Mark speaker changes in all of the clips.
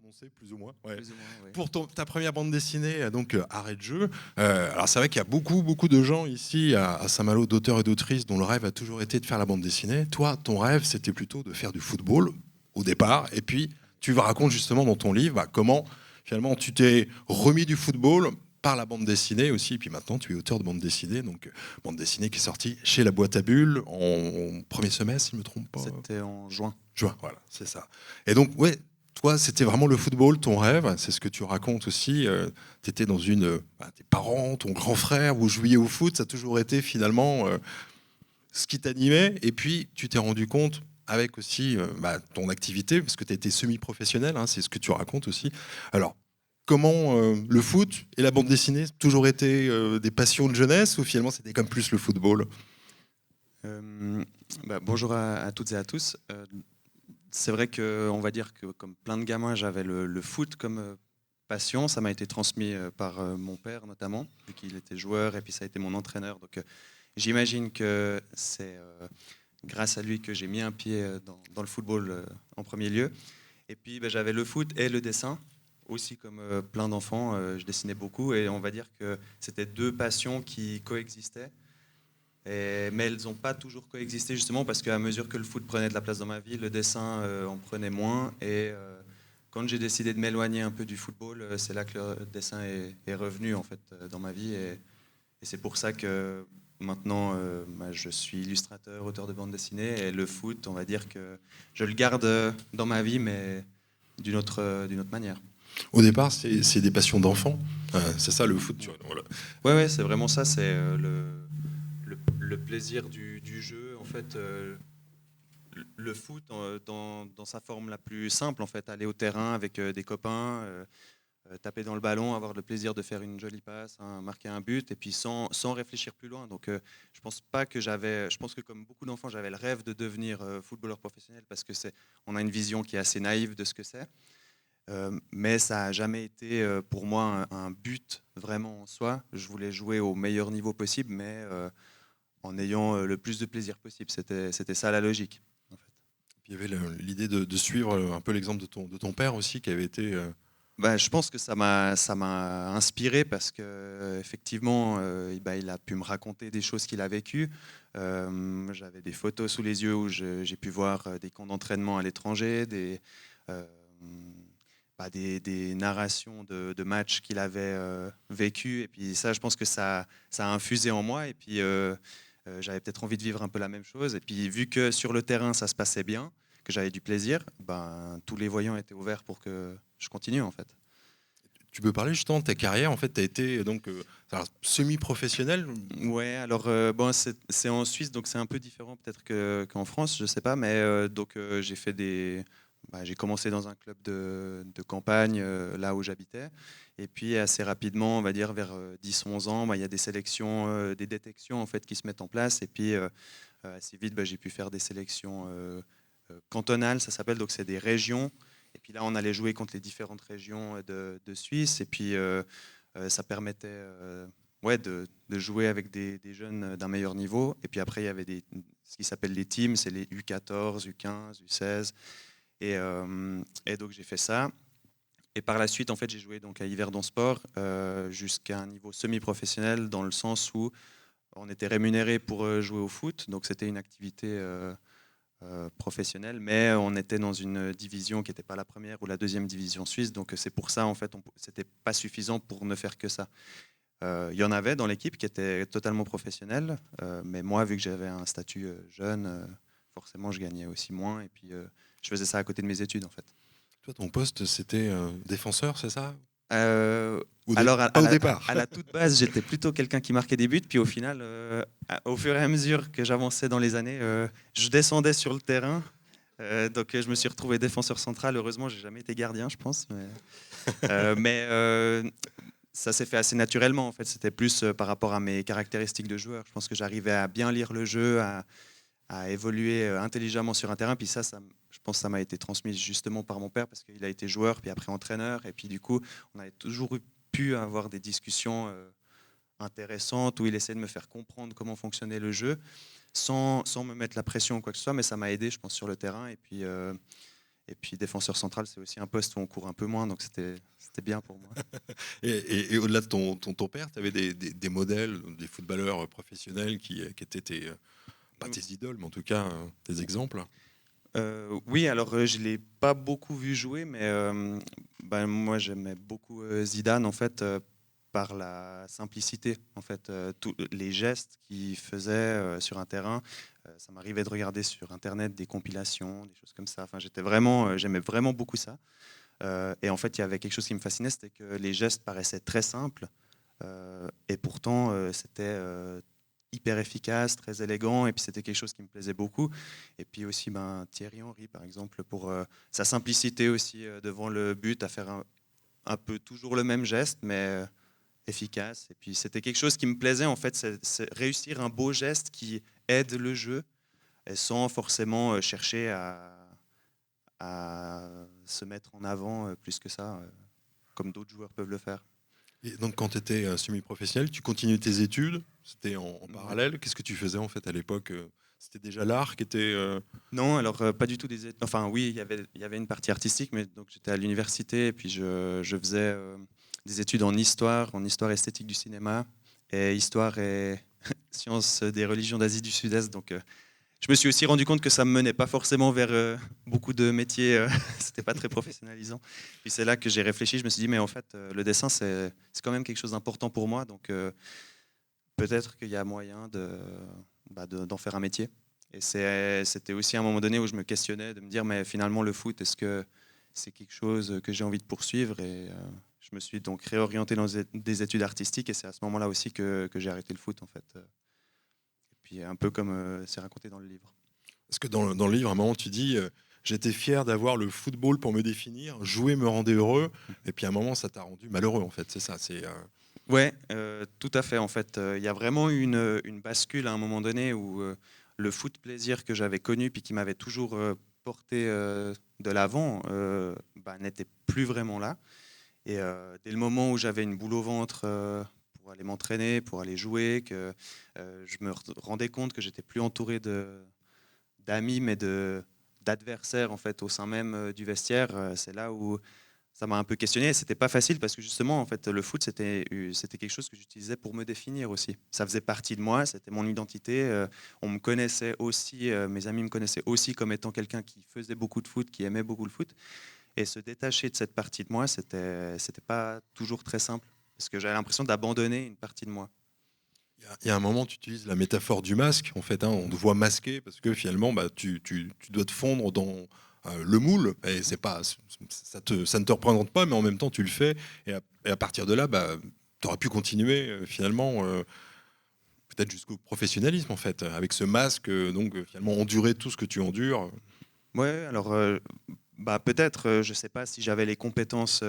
Speaker 1: prononcé plus ou moins. Ouais.
Speaker 2: Plus ou moins, oui.
Speaker 1: Pour ta première bande dessinée, donc Arrêt de jeu. Alors c'est vrai qu'il y a beaucoup de gens ici à Saint-Malo, d'auteurs et d'autrices, dont le rêve a toujours été de faire la bande dessinée. Toi, ton rêve, c'était plutôt de faire du football au départ. Et puis, tu racontes justement dans ton livre comment finalement tu t'es remis du football par la bande dessinée aussi. Et puis maintenant, tu es auteur de bande dessinée. Donc, bande dessinée qui est sortie chez La Boîte à Bulles en premier semestre, si je ne me trompe pas.
Speaker 2: C'était en juin.
Speaker 1: Juin, voilà, c'est ça. Et donc, ouais. Toi, c'était vraiment le football, ton rêve. C'est ce que tu racontes aussi. Tu étais dans tes parents, ton grand frère, vous jouiez au foot. Ça a toujours été finalement ce qui t'animait. Et puis, tu t'es rendu compte avec aussi ton activité, parce que tu as été semi-professionnel, hein, c'est ce que tu racontes aussi. Alors, comment le foot et la bande dessinée ont toujours été des passions de jeunesse ou finalement c'était comme plus le football?
Speaker 2: Bonjour à toutes et à tous. C'est vrai qu'on va dire que comme plein de gamins, j'avais le foot comme passion. Ça m'a été transmis par mon père notamment, vu qu'il était joueur et puis ça a été mon entraîneur. Donc j'imagine que c'est grâce à lui que j'ai mis un pied dans le football en premier lieu. Et puis j'avais le foot et le dessin. Aussi comme plein d'enfants, je dessinais beaucoup et on va dire que c'était deux passions qui coexistaient. Mais elles n'ont pas toujours coexisté justement parce qu'à mesure que le foot prenait de la place dans ma vie, le dessin en prenait moins. Et quand j'ai décidé de m'éloigner un peu du football, c'est là que le dessin est revenu en fait dans ma vie. Et c'est pour ça que maintenant je suis illustrateur, auteur de bande dessinée. Et le foot, on va dire que je le garde dans ma vie, mais d'une autre manière.
Speaker 1: Au départ, c'est des passions d'enfants. C'est ça le foot. Voilà.
Speaker 2: Ouais, c'est vraiment ça. C'est le plaisir du jeu. En fait, le foot dans sa forme la plus simple, en fait, aller au terrain avec des copains, taper dans le ballon, avoir le plaisir de faire une jolie passe, hein, marquer un but, et puis sans réfléchir plus loin. Donc, je pense pas que je pense que comme beaucoup d'enfants, j'avais le rêve de devenir footballeur professionnel parce que on a une vision qui est assez naïve de ce que c'est. Mais ça n'a jamais été pour moi un but vraiment en soi. Je voulais jouer au meilleur niveau possible, mais en ayant le plus de plaisir possible. C'était ça la logique. En fait.
Speaker 1: Puis il y avait l'idée de suivre un peu l'exemple de ton père aussi, qui avait été...
Speaker 2: Je pense que ça m'a inspiré parce que effectivement, il a pu me raconter des choses qu'il a vécues. J'avais des photos sous les yeux où j'ai pu voir des camps d'entraînement à l'étranger, des narrations de matchs qu'il avait vécu. Et puis ça, je pense que ça a infusé en moi. Et puis j'avais peut-être envie de vivre un peu la même chose. Et puis vu que sur le terrain, ça se passait bien, que j'avais du plaisir, tous les voyants étaient ouverts pour que je continue en fait.
Speaker 1: Tu peux parler justement de ta carrière. En fait, tu as été donc semi-professionnel.
Speaker 2: Ouais, alors c'est en Suisse, donc c'est un peu différent peut-être qu'en France, je sais pas, mais j'ai fait j'ai commencé dans un club de campagne là où j'habitais, et puis assez rapidement, on va dire vers 10-11 ans, il y a des sélections, des détections en fait qui se mettent en place, et puis assez vite, j'ai pu faire des sélections cantonales, ça s'appelle, donc c'est des régions. Et puis là, on allait jouer contre les différentes régions de Suisse. Et puis, ça permettait de jouer avec des jeunes d'un meilleur niveau. Et puis après, il y avait ce qui s'appelle les teams, c'est les U14, U15, U16. Et donc, j'ai fait ça. Et par la suite, en fait, j'ai joué donc à Yverdon Sport jusqu'à un niveau semi-professionnel dans le sens où on était rémunéré pour jouer au foot. Donc, c'était une activité professionnel, mais on était dans une division qui n'était pas la première ou la deuxième division suisse, donc c'est pour ça en fait, c'était pas suffisant pour ne faire que ça. Il y en avait dans l'équipe qui étaient totalement professionnels, mais moi, vu que j'avais un statut jeune, forcément, je gagnais aussi moins, et puis je faisais ça à côté de mes études en fait.
Speaker 1: Toi, ton poste, c'était défenseur, c'est ça?
Speaker 2: Alors,
Speaker 1: Pas au départ.
Speaker 2: à la toute base, j'étais plutôt quelqu'un qui marquait des buts. Puis au final, au fur et à mesure que j'avançais dans les années, je descendais sur le terrain. Donc, je me suis retrouvé défenseur central. Heureusement, j'ai jamais été gardien, je pense. Mais ça s'est fait assez naturellement. En fait, c'était plus par rapport à mes caractéristiques de joueur. Je pense que j'arrivais à bien lire le jeu, à évoluer intelligemment sur un terrain. Puis je pense que ça m'a été transmis justement par mon père parce qu'il a été joueur, puis après entraîneur. Et puis du coup, on avait toujours pu avoir des discussions intéressantes où il essayait de me faire comprendre comment fonctionnait le jeu sans me mettre la pression ou quoi que ce soit. Mais ça m'a aidé, je pense, sur le terrain. Et puis défenseur central, c'est aussi un poste où on court un peu moins, donc c'était bien pour moi.
Speaker 1: Et au-delà de ton père, tu avais des modèles, des footballeurs professionnels qui étaient pas tes idoles, mais en tout cas des exemples.
Speaker 2: Oui, alors je ne l'ai pas beaucoup vu jouer, mais moi j'aimais beaucoup Zidane en fait par la simplicité, en fait, tous les gestes qu'il faisait sur un terrain. Ça m'arrivait de regarder sur internet des compilations, des choses comme ça. Enfin, j'aimais vraiment beaucoup ça. Et en fait, il y avait quelque chose qui me fascinait, c'était que les gestes paraissaient très simples, et pourtant c'était hyper efficace, très élégant, et puis c'était quelque chose qui me plaisait beaucoup. Et puis aussi Thierry Henry, par exemple, pour sa simplicité aussi devant le but, à faire un peu toujours le même geste, mais efficace. Et puis c'était quelque chose qui me plaisait, en fait, c'est réussir un beau geste qui aide le jeu, et sans forcément chercher à se mettre en avant plus que ça, comme d'autres joueurs peuvent le faire.
Speaker 1: Et donc, quand tu étais semi-professionnel, tu continuais tes études, c'était en
Speaker 2: Ouais.
Speaker 1: parallèle. Qu'est-ce que tu faisais en fait à l'époque? C'était déjà l'art qui était.
Speaker 2: Non, alors pas du tout Enfin oui, il y avait une partie artistique, mais donc j'étais à l'université et puis je faisais des études en histoire esthétique du cinéma et histoire et sciences des religions d'Asie du Sud-Est. Donc je me suis aussi rendu compte que ça me menait pas forcément vers beaucoup de métiers. C'était pas très professionnalisant. Puis c'est là que j'ai réfléchi. Je me suis dit mais en fait le dessin c'est quand même quelque chose d'important pour moi. Donc peut-être qu'il y a moyen d'en faire un métier. Et c'était aussi un moment donné où je me questionnais de me dire, mais finalement, le foot, est-ce que c'est quelque chose que j'ai envie de poursuivre? Et je me suis donc réorienté dans des études artistiques, et c'est à ce moment-là aussi que j'ai arrêté le foot, en fait. Et puis un peu comme c'est raconté dans le livre.
Speaker 1: Parce que dans le livre, à un moment, tu dis j'étais fier d'avoir le football pour me définir, jouer me rendait heureux, et puis à un moment, ça t'a rendu malheureux, en fait. C'est ça.
Speaker 2: Ouais, tout à fait. En fait, il y a vraiment eu une bascule à un moment donné où le foot plaisir que j'avais connu puis qui m'avait toujours porté de l'avant n'était plus vraiment là. Et dès le moment où j'avais une boule au ventre pour aller m'entraîner, pour aller jouer, que je me rendais compte que j'étais plus entouré d'amis, mais d'adversaires en fait au sein même du vestiaire, c'est là où ça m'a un peu questionné. C'était pas facile parce que justement, en fait, le foot, c'était quelque chose que j'utilisais pour me définir aussi. Ça faisait partie de moi, c'était mon identité. On me connaissait aussi, mes amis me connaissaient aussi comme étant quelqu'un qui faisait beaucoup de foot, qui aimait beaucoup le foot. Et se détacher de cette partie de moi, c'était pas toujours très simple parce que j'avais l'impression d'abandonner une partie de moi.
Speaker 1: Il y a un moment, tu utilises la métaphore du masque, en fait. On te voit masqué parce que finalement, tu dois te fondre dans le moule. Et c'est pas, ça ne te représente pas, mais en même temps, tu le fais. Et à partir de là, tu aurais pu continuer finalement, peut-être jusqu'au professionnalisme, en fait, avec ce masque. Donc, finalement, endurer tout ce que tu endures.
Speaker 2: Ouais, alors peut-être, je sais pas si j'avais les compétences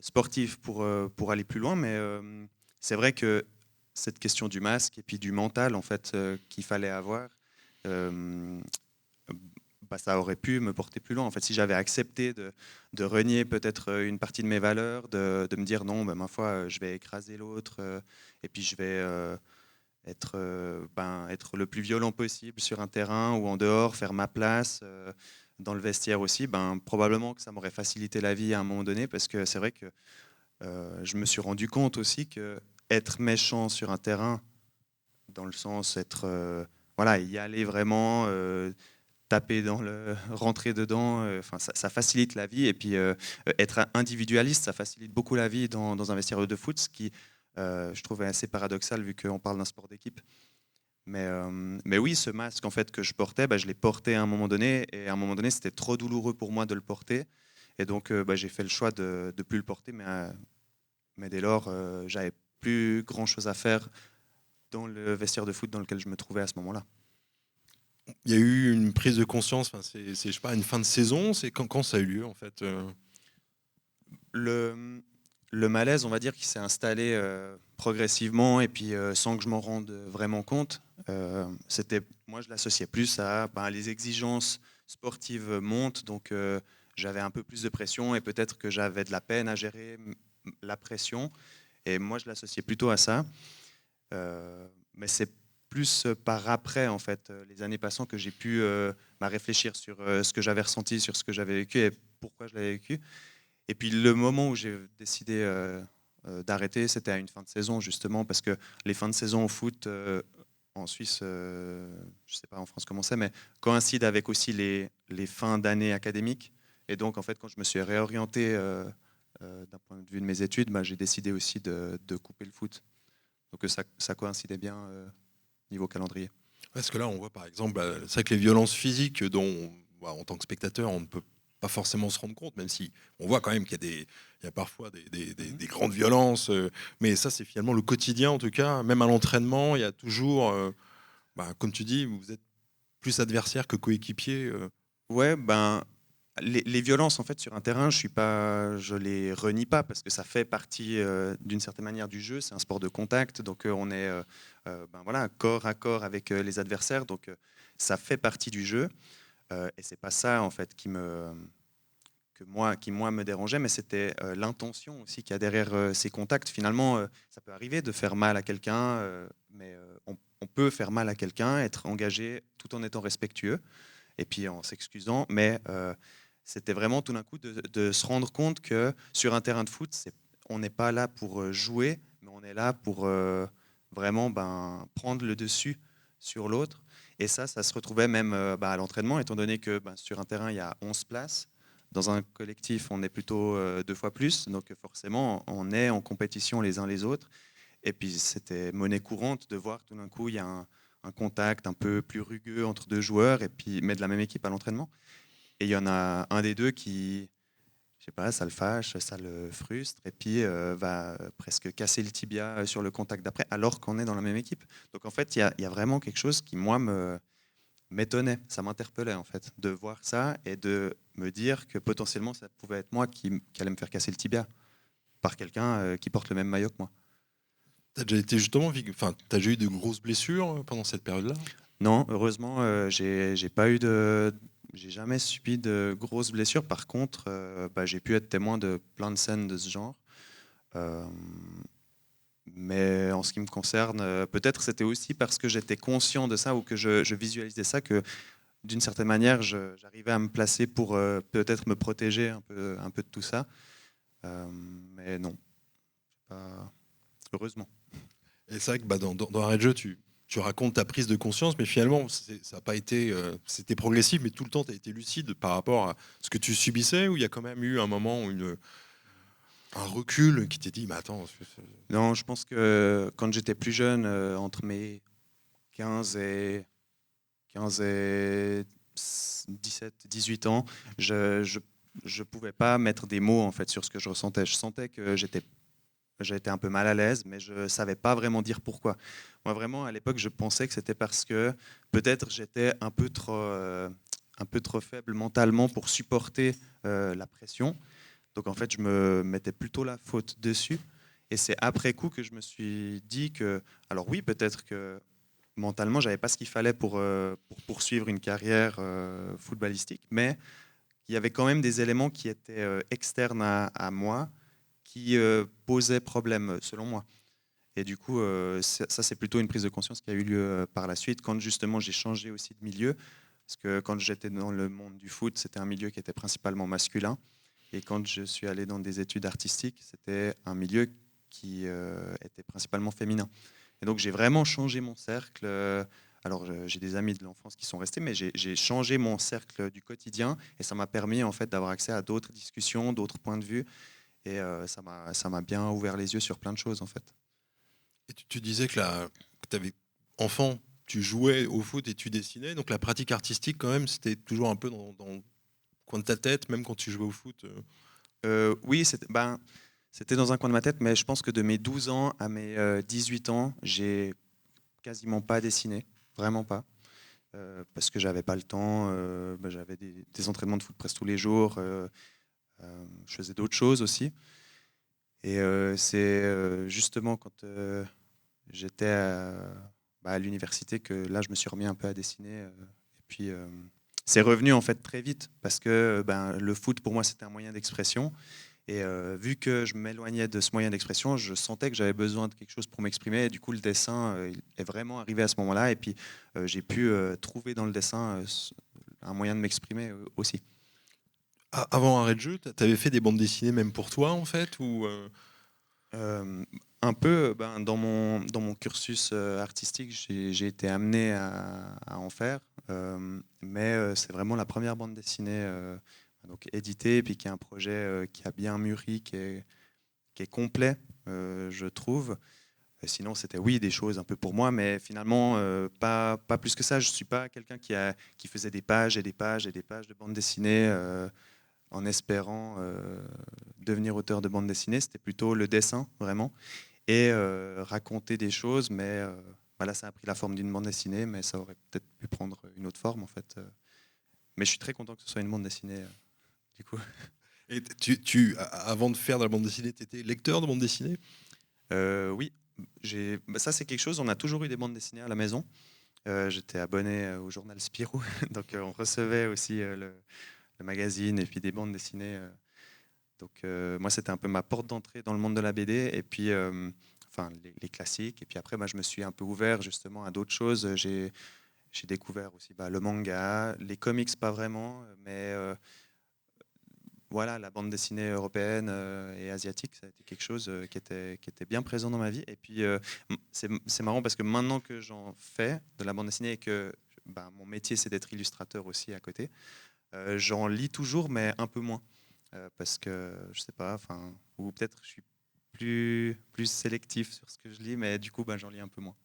Speaker 2: sportives pour aller plus loin, mais c'est vrai que cette question du masque et puis du mental en fait qu'il fallait avoir, euh, ça aurait pu me porter plus loin. En fait, si j'avais accepté de renier peut-être une partie de mes valeurs, de me dire non, ma foi, je vais écraser l'autre et puis je vais être le plus violent possible sur un terrain ou en dehors, faire ma place. Dans le vestiaire aussi, probablement que ça m'aurait facilité la vie à un moment donné, parce que c'est vrai que je me suis rendu compte aussi que être méchant sur un terrain, dans le sens être, voilà, y aller vraiment, taper dans le, rentrer dedans, ça facilite la vie. Et puis être individualiste, ça facilite beaucoup la vie dans un vestiaire de foot, ce qui, je trouvais assez paradoxal vu qu'on parle d'un sport d'équipe. Mais oui, ce masque en fait que je portais, je l'ai porté à un moment donné, et à un moment donné, c'était trop douloureux pour moi de le porter, et donc j'ai fait le choix de ne plus le porter, mais dès lors, j'avais plus grand chose à faire dans le vestiaire de foot dans lequel je me trouvais à ce moment-là.
Speaker 1: Il y a eu une prise de conscience, enfin, je sais pas, une fin de saison. C'est quand ça a eu lieu, en fait.
Speaker 2: Le malaise, on va dire, qui s'est installé progressivement et puis sans que je m'en rende vraiment compte, moi je l'associais plus à les exigences sportives montent, donc j'avais un peu plus de pression et peut-être que j'avais de la peine à gérer la pression, et moi je l'associais plutôt à ça. Mais c'est plus par après, en fait, les années passant, que j'ai pu réfléchir sur ce que j'avais ressenti, sur ce que j'avais vécu et pourquoi je l'avais vécu. Et puis le moment où j'ai décidé d'arrêter, c'était à une fin de saison, justement, parce que les fins de saison au foot en Suisse, je ne sais pas en France comment c'est, mais coïncident avec aussi les fins d'année académiques. Et donc, en fait, quand je me suis réorienté d'un point de vue de mes études, j'ai décidé aussi de couper le foot. Donc ça coïncidait bien niveau calendrier.
Speaker 1: Parce que là, on voit par exemple, c'est vrai que les violences physiques dont, en tant que spectateur, on ne peut pas forcément se rendre compte, même si on voit quand même il y a parfois des grandes violences, mais ça, c'est finalement le quotidien, en tout cas, même à l'entraînement, il y a toujours, comme tu dis, vous êtes plus adversaire que coéquipier.
Speaker 2: Ouais, les violences en fait sur un terrain, je les renie pas parce que ça fait partie d'une certaine manière du jeu. C'est un sport de contact, donc on est voilà, corps à corps avec les adversaires, donc ça fait partie du jeu. Et c'est pas ça en fait qui moi me dérangeait, mais c'était l'intention aussi qu'il y a derrière ces contacts. Finalement, ça peut arriver de faire mal à quelqu'un, mais on peut faire mal à quelqu'un, être engagé tout en étant respectueux et puis en s'excusant, mais c'était vraiment tout d'un coup de se rendre compte que sur un terrain de foot, on n'est pas là pour jouer, mais on est là pour vraiment prendre le dessus sur l'autre. Et ça se retrouvait même à l'entraînement, étant donné que sur un terrain, il y a 11 places. Dans un collectif, on est plutôt 2 fois plus, donc forcément, on est en compétition les uns les autres. Et puis, c'était monnaie courante de voir tout d'un coup, il y a un contact un peu plus rugueux entre deux joueurs, et puis, mais de la même équipe à l'entraînement. Et il y en a un des deux qui, je sais pas, ça le fâche, ça le frustre, et puis va presque casser le tibia sur le contact d'après, alors qu'on est dans la même équipe. Donc en fait, il y a vraiment quelque chose qui, moi, m'étonnait, ça m'interpellait en fait, de voir ça et de me dire que potentiellement, ça pouvait être moi qui allait me faire casser le tibia par quelqu'un qui porte le même maillot que moi.
Speaker 1: T'as déjà été justement, enfin, t'as déjà eu de grosses blessures pendant cette période-là?
Speaker 2: Non, heureusement, j'ai pas eu j'ai jamais subi de grosses blessures. Par contre, j'ai pu être témoin de plein de scènes de ce genre. Euh, mais en ce qui me concerne, peut-être c'était aussi parce que j'étais conscient de ça ou que je visualisais ça que d'une certaine manière, j'arrivais à me placer pour peut-être me protéger un peu de tout ça. Mais non, heureusement.
Speaker 1: Et c'est vrai que dans Arrêt de jeu, tu racontes ta prise de conscience, mais finalement, ça n'a pas été. C'était progressif, mais tout le temps, tu as été lucide par rapport à ce que tu subissais, ou il y a quand même eu un moment, un recul qui t'est dit, mais attends.
Speaker 2: Non, je pense que quand j'étais plus jeune, entre mes 15 et, 15 et 17, 18 ans, je pouvais pas mettre des mots en fait sur ce que je ressentais. Je sentais que j'étais un peu mal à l'aise, mais je savais pas vraiment dire pourquoi. Moi, vraiment, à l'époque, je pensais que c'était parce que peut-être j'étais un peu trop faible mentalement pour supporter la pression. Donc, en fait, je me mettais plutôt la faute dessus. Et c'est après coup que je me suis dit que, alors oui, peut-être que mentalement, j'avais pas ce qu'il fallait pour poursuivre une carrière footballistique, mais il y avait quand même des éléments qui étaient externes à moi qui posaient problème, selon moi. Et du coup, ça, c'est plutôt une prise de conscience qui a eu lieu par la suite, quand justement j'ai changé aussi de milieu. Parce que quand j'étais dans le monde du foot, c'était un milieu qui était principalement masculin. Et quand je suis allé dans des études artistiques, c'était un milieu qui était principalement féminin. Et donc j'ai vraiment changé mon cercle. Alors j'ai des amis de l'enfance qui sont restés, mais j'ai changé mon cercle du quotidien et ça m'a permis en fait d'avoir accès à d'autres discussions, d'autres points de vue. Et ça m'a bien ouvert les yeux sur plein de choses en fait.
Speaker 1: Et tu disais que tu avais enfant, tu jouais au foot et tu dessinais, donc la pratique artistique, quand même, c'était toujours un peu dans le coin de ta tête, même quand tu jouais au foot.
Speaker 2: Oui, c'était dans un coin de ma tête, mais je pense que de mes 12 ans à mes 18 ans, j'ai quasiment pas dessiné, vraiment pas. Parce que j'avais pas le temps, j'avais des entraînements de foot presque tous les jours, je faisais d'autres choses aussi. Et c'est justement quand j'étais à l'université que là je me suis remis un peu à dessiner. Et puis c'est revenu en fait très vite parce que le foot pour moi c'était un moyen d'expression. Et vu que je m'éloignais de ce moyen d'expression, je sentais que j'avais besoin de quelque chose pour m'exprimer. Et du coup, le dessin il est vraiment arrivé à ce moment-là. Et puis, j'ai pu trouver dans le dessin un moyen de m'exprimer aussi.
Speaker 1: Avant Arrêt de jeu, tu avais fait des bandes dessinées même pour toi, en fait ou
Speaker 2: Un peu, dans mon cursus artistique, j'ai été amené à en faire, mais c'est vraiment la première bande dessinée donc éditée, et puis qui est un projet qui a bien mûri, qui est complet, je trouve. Sinon, c'était oui des choses un peu pour moi, mais finalement pas plus que ça. Je suis pas quelqu'un qui faisait des pages et des pages et des pages de bande dessinée en espérant devenir auteur de bande dessinée. C'était plutôt le dessin vraiment et raconter des choses, mais là ça a pris la forme d'une bande dessinée, mais ça aurait peut-être pu prendre une autre forme en fait. Mais je suis très content que ce soit une bande dessinée du coup.
Speaker 1: et avant de faire de la bande dessinée, tu étais lecteur de bande dessinée?
Speaker 2: Oui, ça c'est quelque chose, on a toujours eu des bandes dessinées à la maison. J'étais abonné au journal Spirou, donc on recevait aussi le magazine et puis des bandes dessinées. Donc moi c'était un peu ma porte d'entrée dans le monde de la BD, et puis enfin les classiques, et puis après je me suis un peu ouvert justement à d'autres choses. J'ai découvert aussi le manga, les comics pas vraiment, mais voilà, la bande dessinée européenne et asiatique, ça a été quelque chose qui était bien présent dans ma vie. Et puis, c'est marrant parce que maintenant que j'en fais de la bande dessinée et que mon métier, c'est d'être illustrateur aussi à côté, j'en lis toujours, mais un peu moins. Parce que, je sais pas, ou peut-être je suis plus sélectif sur ce que je lis, mais du coup, j'en lis un peu moins.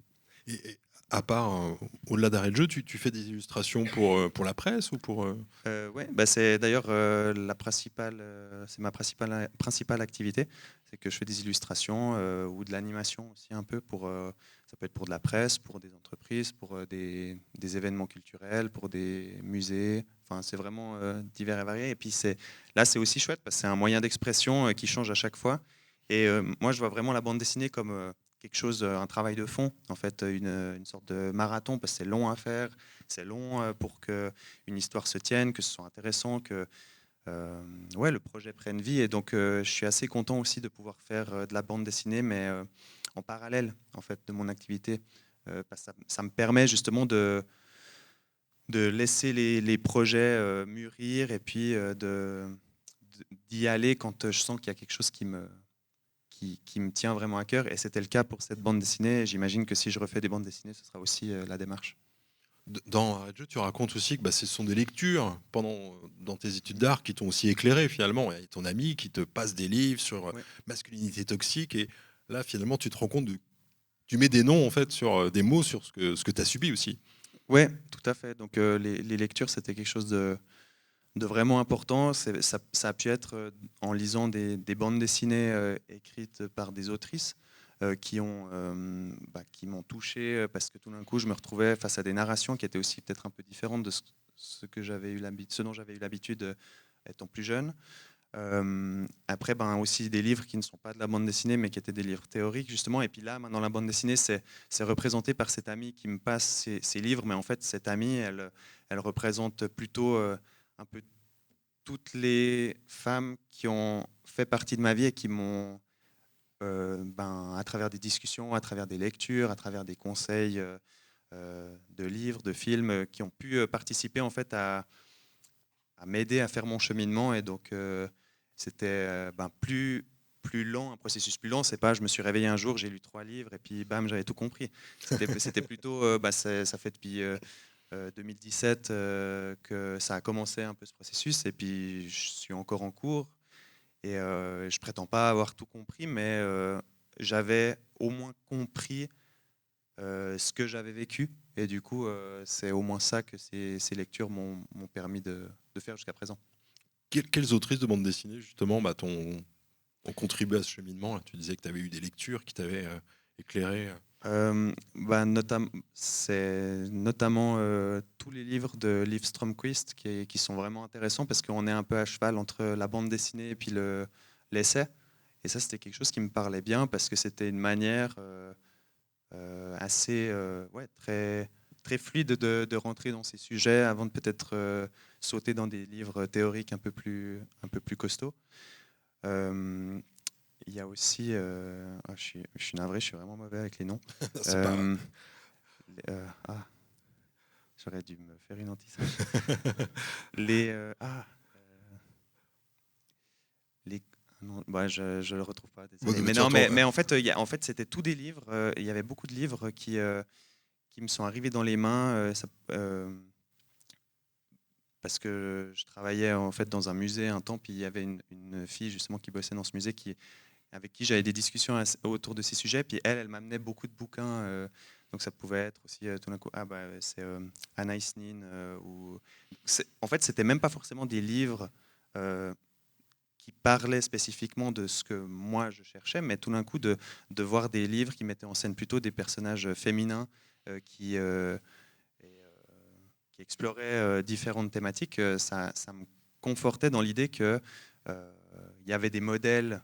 Speaker 1: Et à part, au-delà d'Arrêt de jeu, tu fais des illustrations pour la presse ou pour
Speaker 2: Ouais, c'est d'ailleurs c'est ma principale activité, c'est que je fais des illustrations ou de l'animation aussi un peu ça peut être pour de la presse, pour des entreprises, pour des événements culturels, pour des musées. Enfin, c'est vraiment divers et varié. Et puis là, c'est aussi chouette parce que c'est un moyen d'expression qui change à chaque fois. Et moi, je vois vraiment la bande dessinée comme quelque chose, un travail de fond, en fait, une sorte de marathon parce que c'est long à faire, c'est long pour que une histoire se tienne, que ce soit intéressant, que ouais, le projet prenne vie. Et donc, je suis assez content aussi de pouvoir faire de la bande dessinée, mais en parallèle en fait, de mon activité. Parce que ça me permet justement de laisser les projets mûrir et puis d'y aller quand je sens qu'il y a quelque chose qui me tient vraiment à cœur. Et c'était le cas pour cette bande dessinée. J'imagine que si je refais des bandes dessinées, ce sera aussi la démarche.
Speaker 1: dans Arrêt de jeu, tu racontes aussi que ce sont des lectures dans tes études d'art qui t'ont aussi éclairé finalement. Il y a ton ami qui te passe des livres sur
Speaker 2: Ouais.
Speaker 1: masculinité toxique et là finalement tu te rends compte tu mets des noms en fait sur des mots sur ce que tu as subi aussi.
Speaker 2: Ouais, tout à fait. Donc les lectures, c'était quelque chose de vraiment important. Ça a pu être en lisant des bandes dessinées écrites par des autrices qui m'ont touché parce que tout d'un coup, je me retrouvais face à des narrations qui étaient aussi peut-être un peu différentes de ce dont j'avais eu l'habitude étant plus jeune. Après, aussi des livres qui ne sont pas de la bande dessinée, mais qui étaient des livres théoriques, justement. Et puis là, dans la bande dessinée, c'est représenté par cette amie qui me passe ces livres. Mais en fait, cette amie, elle représente plutôt un peu toutes les femmes qui ont fait partie de ma vie et qui m'ont, à travers des discussions, à travers des lectures, à travers des conseils de livres, de films, qui ont pu participer en fait à m'aider à faire mon cheminement. Et donc, c'était plus lent, un processus plus lent. C'est pas, je me suis réveillé un jour, j'ai lu 3 livres et puis bam, j'avais tout compris. C'était plutôt, ça fait depuis 2017 que ça a commencé un peu ce processus, et puis je suis encore en cours. Et je prétends pas avoir tout compris, mais j'avais au moins compris ce que j'avais vécu. Et du coup, c'est au moins ça que ces lectures m'ont permis de faire jusqu'à présent.
Speaker 1: Quelles autrices de bande dessinée justement ont contribué à ce cheminement là? Tu disais que tu avais eu des lectures qui t'avaient éclairé.
Speaker 2: C'est notamment tous les livres de Liv Strömquist qui sont vraiment intéressants parce qu'on est un peu à cheval entre la bande dessinée et puis l'essai. Et ça, c'était quelque chose qui me parlait bien parce que c'était une manière assez très, très fluide de rentrer dans ces sujets avant de peut-être sauter dans des livres théoriques un peu plus costauds. Il y a aussi, je suis navré, je suis vraiment mauvais avec les noms.
Speaker 1: C'est pas grave.
Speaker 2: J'aurais dû me faire une anti-sèche. Les, les, non, bah, je le retrouve pas, désolé.
Speaker 1: Bon,
Speaker 2: Mais
Speaker 1: tu
Speaker 2: non,
Speaker 1: entends,
Speaker 2: mais en fait, en fait, c'était tous des livres. Il y avait beaucoup de livres qui me sont arrivés dans les mains. Parce que je travaillais en fait dans un musée un temps, puis il y avait une fille justement qui bossait dans ce musée avec qui j'avais des discussions autour de ces sujets, puis elle m'amenait beaucoup de bouquins, donc ça pouvait être aussi tout d'un coup, c'est Anaïs Nin, en fait c'était même pas forcément des livres qui parlaient spécifiquement de ce que moi je cherchais, mais tout d'un coup de voir des livres qui mettaient en scène plutôt des personnages féminins qui explorait différentes thématiques, ça me confortait dans l'idée qu'il y avait des modèles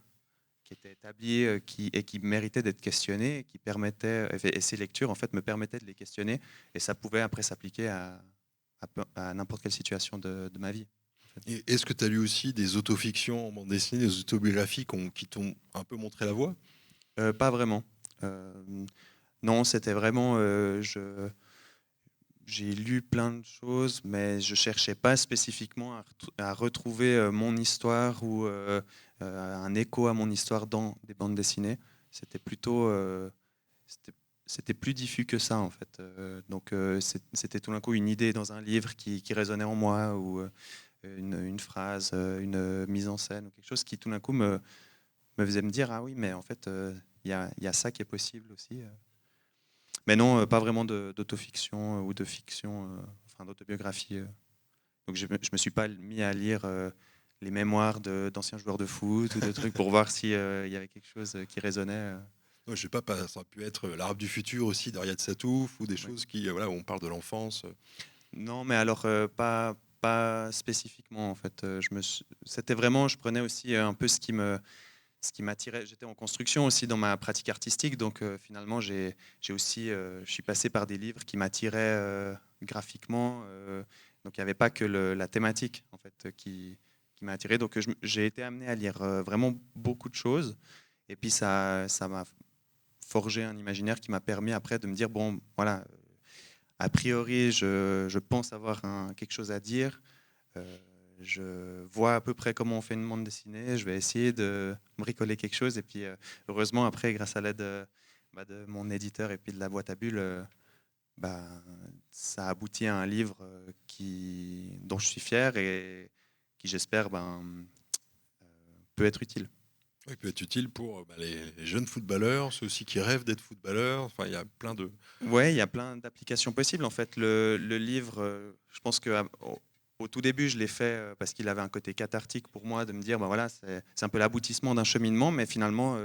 Speaker 2: qui étaient établis et qui méritaient d'être questionnés, et qui permettaient, et ces lectures en fait me permettaient de les questionner, et ça pouvait après s'appliquer à n'importe quelle situation de ma vie. En fait.
Speaker 1: Et est-ce que tu as lu aussi des autofictions en bande dessinée, des autobiographies qui t'ont un peu montré la voie?
Speaker 2: Pas vraiment. Non, c'était vraiment. J'ai lu plein de choses, mais je cherchais pas spécifiquement à retrouver mon histoire ou un écho à mon histoire dans des bandes dessinées. C'était plutôt, c'était plus diffus que ça en fait. Donc c'était tout d'un coup une idée dans un livre qui résonnait en moi ou une phrase, une mise en scène ou quelque chose qui tout d'un coup me faisait me dire ah oui mais en fait il y a ça qui est possible aussi. Mais non, pas vraiment d'autofiction ou de fiction, enfin d'autobiographie. Donc je me suis pas mis à lire les mémoires d'anciens joueurs de foot ou de trucs pour voir s'il y avait quelque chose qui résonnait.
Speaker 1: Ouais, je sais pas, ça aurait pu être l'Arabe du futur aussi d'Ariad Satouf ou des
Speaker 2: Oui.
Speaker 1: choses qui, voilà, où on parle de l'enfance.
Speaker 2: Non, mais alors pas spécifiquement en fait. C'était vraiment, je prenais aussi un peu ce qui m'attirait. J'étais en construction aussi dans ma pratique artistique, donc finalement j'ai aussi, je suis passé par des livres qui m'attiraient graphiquement. Donc il n'y avait pas que la thématique en fait qui m'a attiré. Donc j'ai été amené à lire vraiment beaucoup de choses, et puis ça m'a forgé un imaginaire qui m'a permis après de me dire bon voilà, a priori je pense avoir quelque chose à dire. Euh, je vois à peu près comment on fait une bande dessinée. Je vais essayer de bricoler quelque chose. Et puis, heureusement, après, grâce à l'aide de mon éditeur et puis de la boîte à bulles, bah, ça aboutit à un livre dont je suis fier et qui, j'espère, peut être utile.
Speaker 1: Il peut être utile pour les jeunes footballeurs, ceux aussi qui rêvent d'être footballeurs. Enfin, il y a plein de.
Speaker 2: Ouais, il y a plein d'applications possibles. En fait, le livre, je pense que au tout début, je l'ai fait parce qu'il avait un côté cathartique pour moi, de me dire, ben voilà, c'est un peu l'aboutissement d'un cheminement, mais finalement,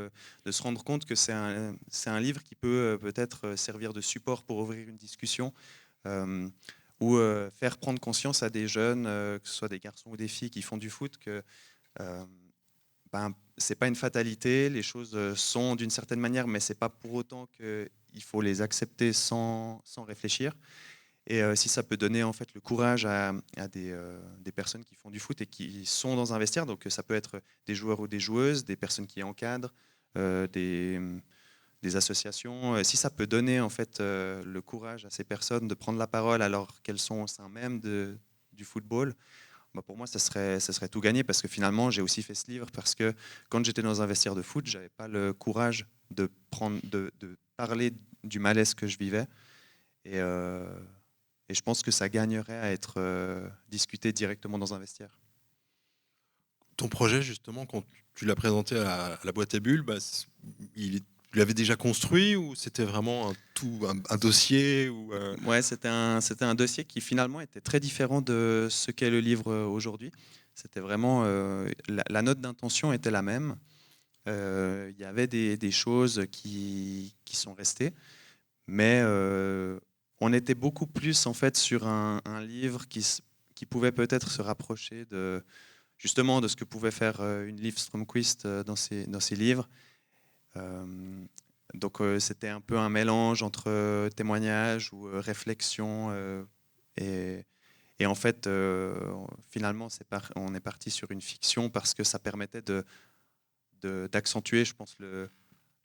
Speaker 2: de se rendre compte que c'est un livre qui peut peut-être servir de support pour ouvrir une discussion euh, ou faire prendre conscience à des jeunes, que ce soit des garçons ou des filles qui font du foot, que euh, c'est pas une fatalité, les choses sont d'une certaine manière, mais c'est pas pour autant qu'il faut les accepter sans réfléchir. Et si ça peut donner en fait le courage à des personnes qui font du foot et qui sont dans un vestiaire, donc ça peut être des joueurs ou des joueuses, des personnes qui encadrent, des associations, si ça peut donner en fait le courage à ces personnes de prendre la parole alors qu'elles sont au sein même du football, pour moi, ça serait tout gagné parce que finalement, j'ai aussi fait ce livre parce que quand j'étais dans un vestiaire de foot, j'avais pas le courage de parler du malaise que je vivais. Et, euh, et je pense que ça gagnerait à être discuté directement dans un vestiaire.
Speaker 1: Ton projet, justement, quand tu l'as présenté à la boîte à bulles, tu l'avais déjà construit ou c'était vraiment un dossier ou,
Speaker 2: Ouais, c'était un dossier qui finalement était très différent de ce qu'est le livre aujourd'hui. C'était vraiment la note d'intention était la même. Il y avait des choses qui sont restées, mais on était beaucoup plus en fait sur un livre qui pouvait peut-être se rapprocher justement de ce que pouvait faire une Liv Strömquist dans ses livres. Euh, donc c'était un peu un mélange entre témoignage ou réflexion et, et en fait finalement on est parti sur une fiction parce que ça permettait d'accentuer, je pense,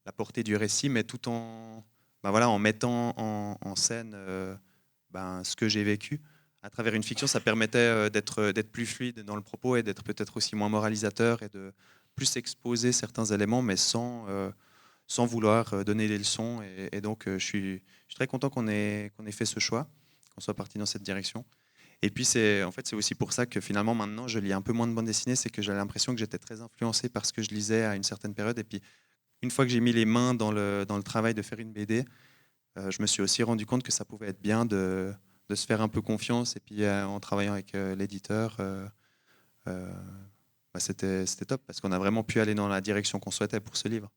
Speaker 2: la portée du récit, mais tout en, en mettant en scène ce que j'ai vécu. À travers une fiction, ça permettait d'être plus fluide dans le propos et d'être peut-être aussi moins moralisateur et de plus exposer certains éléments, mais sans vouloir donner des leçons. Et donc, je suis très content qu'on ait fait ce choix, qu'on soit parti dans cette direction. Et puis, c'est aussi pour ça que finalement, maintenant, je lis un peu moins de bande dessinée. C'est que j'ai l'impression que j'étais très influencé par ce que je lisais à une certaine période. Et puis, une fois que j'ai mis les mains dans le travail de faire une BD, je me suis aussi rendu compte que ça pouvait être bien de se faire un peu confiance. Et puis, en travaillant avec l'éditeur, c'était top parce qu'on a vraiment pu aller dans la direction qu'on souhaitait pour ce livre.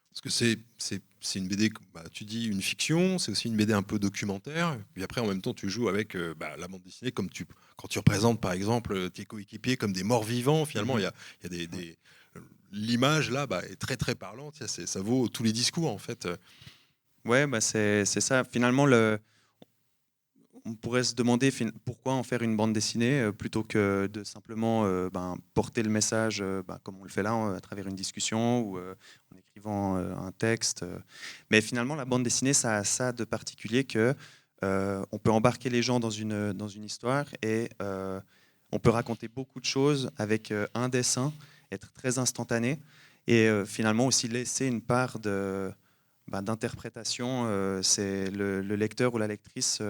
Speaker 1: Parce que c'est une BD, tu dis une fiction, c'est aussi une BD un peu documentaire. Puis après, en même temps, tu joues avec la bande dessinée, comme quand tu représentes, par exemple, tes coéquipiers comme des morts vivants. Finalement, il y a l'image là est très très parlante. Ça vaut tous les discours en fait.
Speaker 2: Ouais, c'est ça. Finalement, on pourrait se demander pourquoi en faire une bande dessinée plutôt que de simplement porter le message comme on le fait là à travers une discussion ou en écrivant un texte. Mais finalement, la bande dessinée, ça a ça de particulier que on peut embarquer les gens dans une histoire et on peut raconter beaucoup de choses avec un dessin, être très instantané et finalement aussi laisser une part d'interprétation. C'est le lecteur ou la lectrice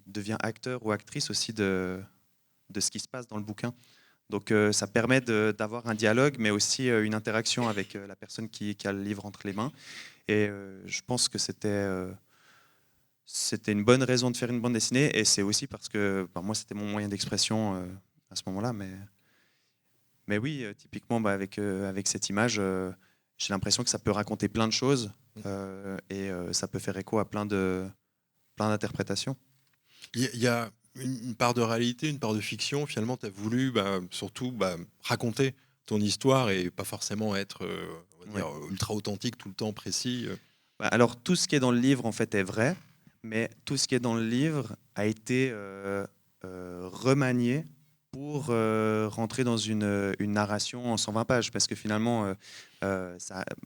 Speaker 2: devient acteur ou actrice aussi de ce qui se passe dans le bouquin. Donc ça permet d'avoir un dialogue, mais aussi une interaction avec la personne qui a le livre entre les mains. Et je pense que c'était une bonne raison de faire une bande dessinée. Et c'est aussi parce que moi, c'était mon moyen d'expression à ce moment-là. Mais oui, typiquement, avec cette image, j'ai l'impression que ça peut raconter plein de choses et ça peut faire écho à plein d'interprétations.
Speaker 1: Il y a une part de réalité, une part de fiction. Finalement, tu as voulu surtout raconter ton histoire et pas forcément être ultra authentique tout le temps, précis.
Speaker 2: Alors, tout ce qui est dans le livre, en fait, est vrai, mais tout ce qui est dans le livre a été remanié pour rentrer dans une narration en 120 pages, parce que finalement,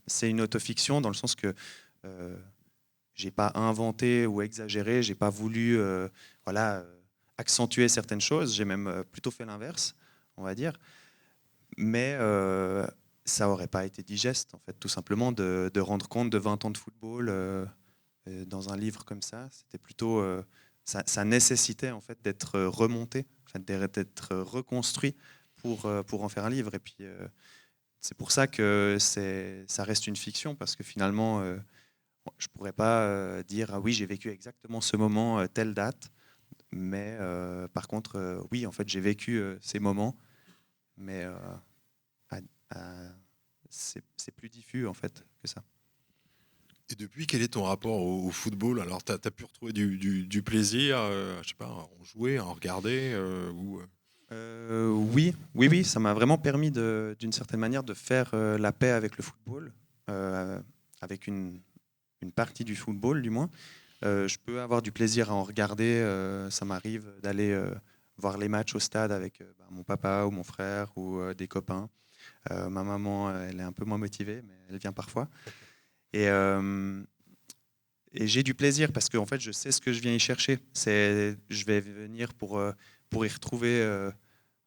Speaker 2: c'est une autofiction dans le sens que j'ai pas inventé ou exagéré, j'ai pas voulu accentuer certaines choses, j'ai même plutôt fait l'inverse, on va dire. Mais ça aurait pas été digeste, en fait, tout simplement de rendre compte de 20 ans de football dans un livre comme ça. C'était plutôt ça nécessitait en fait d'être remonté, d'être reconstruit pour en faire un livre. Et puis c'est pour ça que ça reste une fiction, parce que finalement je pourrais pas dire ah oui, j'ai vécu exactement ce moment telle date, mais par contre oui, en fait j'ai vécu ces moments, mais c'est plus diffus en fait que ça.
Speaker 1: Et depuis, quel est ton rapport au football? Alors, tu as pu retrouver du plaisir, je sais pas, à en jouer, à en regarder
Speaker 2: Oui, ça m'a vraiment permis d'une certaine manière de faire la paix avec le football, avec une partie du football du moins. Je peux avoir du plaisir à en regarder, ça m'arrive d'aller voir les matchs au stade avec mon papa ou mon frère ou des copains. Ma maman, elle est un peu moins motivée, mais elle vient parfois. Et j'ai du plaisir parce que en fait, je sais ce que je viens y chercher. Je vais venir pour y retrouver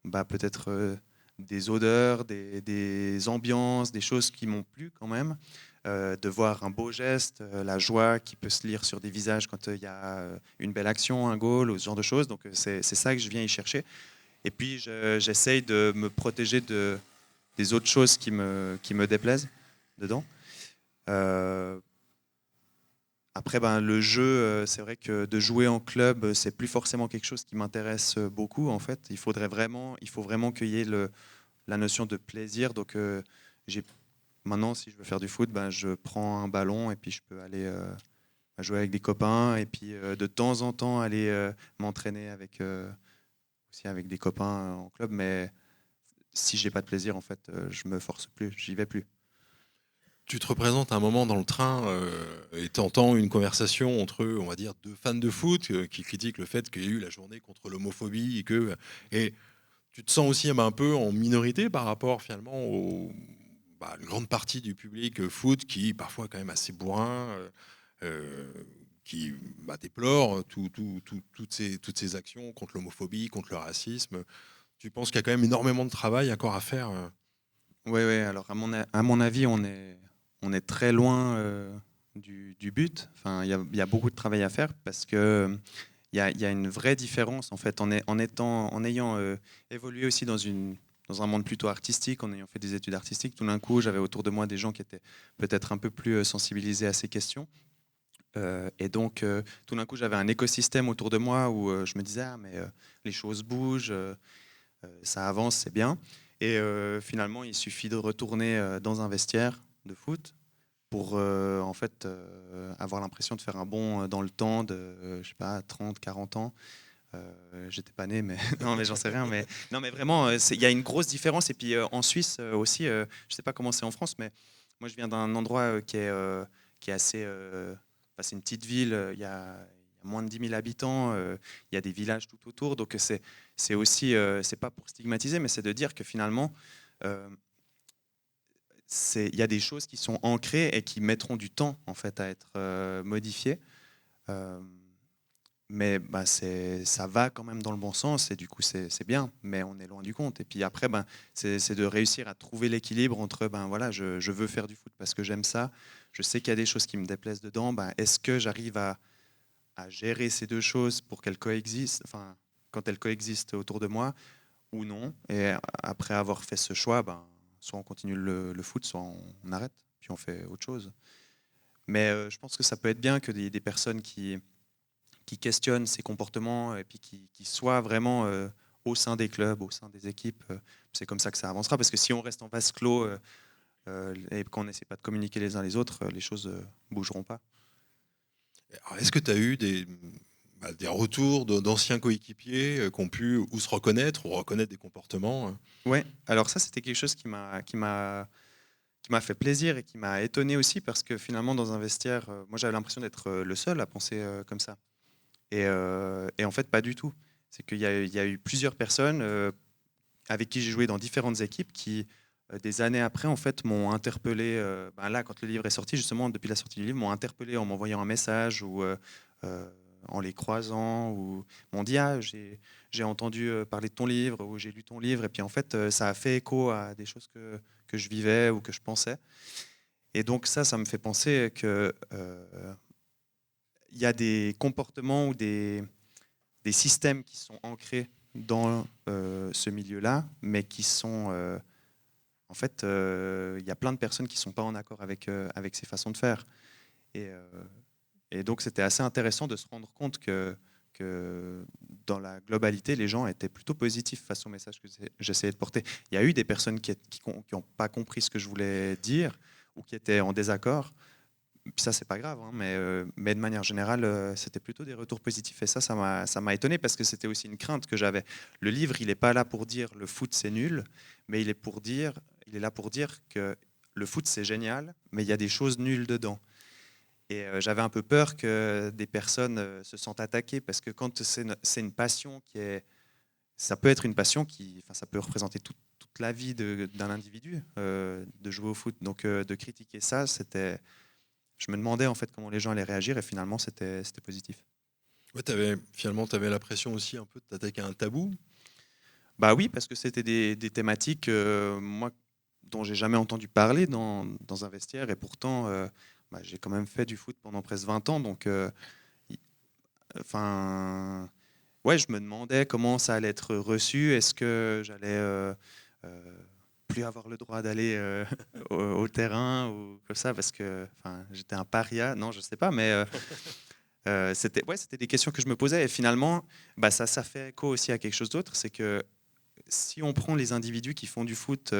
Speaker 2: peut-être des odeurs, des ambiances, des choses qui m'ont plu quand même. De voir un beau geste, la joie qui peut se lire sur des visages quand il y a une belle action, un goal, ou ce genre de choses. Donc c'est ça que je viens y chercher. Et puis j'essaye de me protéger des autres choses qui me déplaisent dedans. Après, le jeu, c'est vrai que de jouer en club, c'est plus forcément quelque chose qui m'intéresse beaucoup. En fait, il faut vraiment qu'il y ait la notion de plaisir. Donc, maintenant, si je veux faire du foot, je prends un ballon et puis je peux aller jouer avec des copains et puis de temps en temps aller m'entraîner aussi avec des copains en club. Mais si j'ai pas de plaisir, en fait, je me force plus, j'y vais plus.
Speaker 1: Tu te représentes un moment dans le train et tu entends une conversation entre, on va dire, deux fans de foot qui critiquent le fait qu'il y ait eu la journée contre l'homophobie et tu te sens aussi un peu en minorité par rapport finalement une grande partie du public foot qui parfois est quand même assez bourrin, qui déplore toutes ces actions contre l'homophobie, contre le racisme. Tu penses qu'il y a quand même énormément de travail encore à faire
Speaker 2: Oui, alors à mon avis, on est très loin du but. Enfin, il y a beaucoup de travail à faire parce que il y a une vraie différence en fait en ayant évolué aussi dans un monde plutôt artistique, en ayant fait des études artistiques. Tout d'un coup, j'avais autour de moi des gens qui étaient peut-être un peu plus sensibilisés à ces questions. Et donc, tout d'un coup, j'avais un écosystème autour de moi où je me disais, ah, mais les choses bougent, ça avance, c'est bien. Et finalement, il suffit de retourner dans un vestiaire de foot pour en fait avoir l'impression de faire un bond dans le temps de, je sais pas, 30, 40 ans. J'étais pas né, mais non, mais j'en sais rien. Mais non, mais vraiment, il y a une grosse différence. Et puis en Suisse aussi, je sais pas comment c'est en France, mais moi, je viens d'un endroit qui est assez, c'est une petite ville. Il y a moins de 10 000 habitants. Il y a des villages tout autour. Donc c'est aussi, c'est pas pour stigmatiser, mais c'est de dire que finalement, euh, il y a des choses qui sont ancrées et qui mettront du temps en fait à être modifiées. Euh, mais ça va quand même dans le bon sens et du coup c'est bien, mais on est loin du compte. Et puis après, c'est de réussir à trouver l'équilibre entre voilà, je veux faire du foot parce que j'aime ça, je sais qu'il y a des choses qui me déplaisent dedans, est-ce que j'arrive à gérer ces deux choses pour qu'elles coexistent, enfin quand elles coexistent autour de moi ou non. Et après avoir fait ce choix, soit on continue le foot, soit on arrête, puis on fait autre chose. Mais je pense que ça peut être bien que des personnes qui questionnent ces comportements et puis qui soient vraiment au sein des clubs, au sein des équipes. C'est comme ça que ça avancera. Parce que si on reste en vase clos et qu'on n'essaie pas de communiquer les uns les autres, les choses ne bougeront pas.
Speaker 1: Alors, est-ce que tu as eu des retours d'anciens coéquipiers qui ont pu ou se reconnaître ou reconnaître des comportements
Speaker 2: Ouais, alors ça, c'était quelque chose qui m'a fait plaisir et qui m'a étonné aussi parce que finalement, dans un vestiaire, moi j'avais l'impression d'être le seul à penser comme ça. Et en fait, pas du tout. C'est qu'il y a eu plusieurs personnes avec qui j'ai joué dans différentes équipes qui, des années après, en fait, m'ont interpellé. Là, quand le livre est sorti, justement, depuis la sortie du livre, m'ont interpellé en m'envoyant un message ou en les croisant ou m'ont dit ah j'ai entendu parler de ton livre ou j'ai lu ton livre et puis en fait ça a fait écho à des choses que je vivais ou que je pensais et donc ça me fait penser que il y a des comportements ou des systèmes qui sont ancrés dans ce milieu-là, mais qui sont en fait, il y a plein de personnes qui ne sont pas en accord avec ces façons de faire. Et, euh, et donc, c'était assez intéressant de se rendre compte que dans la globalité, les gens étaient plutôt positifs face au message que j'essayais de porter. Il y a eu des personnes qui n'ont pas compris ce que je voulais dire ou qui étaient en désaccord. Puis ça, c'est pas grave, hein, mais de manière générale, c'était plutôt des retours positifs. Et ça m'a étonné parce que c'était aussi une crainte que j'avais. Le livre, il n'est pas là pour dire le foot, c'est nul, mais il est là pour dire que le foot, c'est génial, mais il y a des choses nulles dedans. Et j'avais un peu peur que des personnes se sentent attaquées parce que quand c'est une passion ça peut être une passion ça peut représenter toute la vie d'un individu de jouer au foot. Donc de critiquer ça, je me demandais en fait comment les gens allaient réagir et finalement c'était positif.
Speaker 1: Ouais, finalement, tu avais l'impression aussi un peu de t'attaquer à un tabou.
Speaker 2: Bah oui, parce que c'était des thématiques moi dont j'ai jamais entendu parler dans un vestiaire et pourtant j'ai quand même fait du foot pendant presque 20 ans donc y- enfin ouais, je me demandais comment ça allait être reçu, est-ce que j'allais plus avoir le droit d'aller au terrain ou comme ça parce que j'étais un paria, non, je sais pas mais c'était des questions que je me posais et finalement, ça fait écho aussi à quelque chose d'autre, c'est que si on prend les individus qui font du foot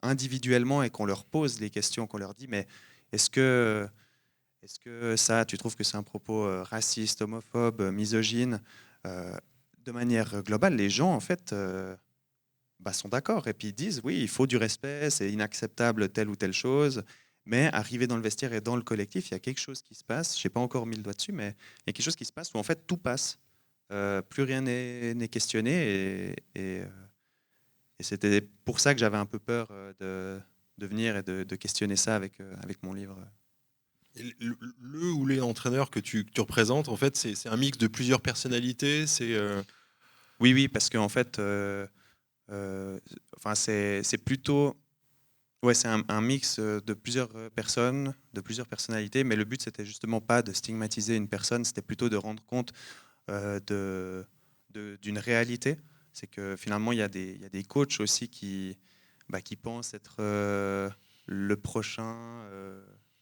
Speaker 2: individuellement et qu'on leur pose les questions, qu'on leur dit, mais est-ce que, est-ce que ça, tu trouves que c'est un propos raciste, homophobe, misogyne de manière globale, les gens, en fait, sont d'accord et puis ils disent, oui, il faut du respect, c'est inacceptable telle ou telle chose. Mais arrivé dans le vestiaire et dans le collectif, il y a quelque chose qui se passe. Je n'ai pas encore mis le doigt dessus, mais il y a quelque chose qui se passe où en fait tout passe. Plus rien n'est questionné et c'était pour ça que j'avais un peu peur de venir et de questionner ça avec mon livre.
Speaker 1: Et le ou les entraîneurs que tu représentes, en fait, c'est un mix de plusieurs personnalités.
Speaker 2: Oui, parce qu'en fait, enfin, c'est plutôt... Ouais, c'est un mix de plusieurs personnes, de plusieurs personnalités, mais le but, c'était justement pas de stigmatiser une personne, c'était plutôt de rendre compte d'une réalité. C'est que finalement, il y a des coachs aussi qui pensent être le prochain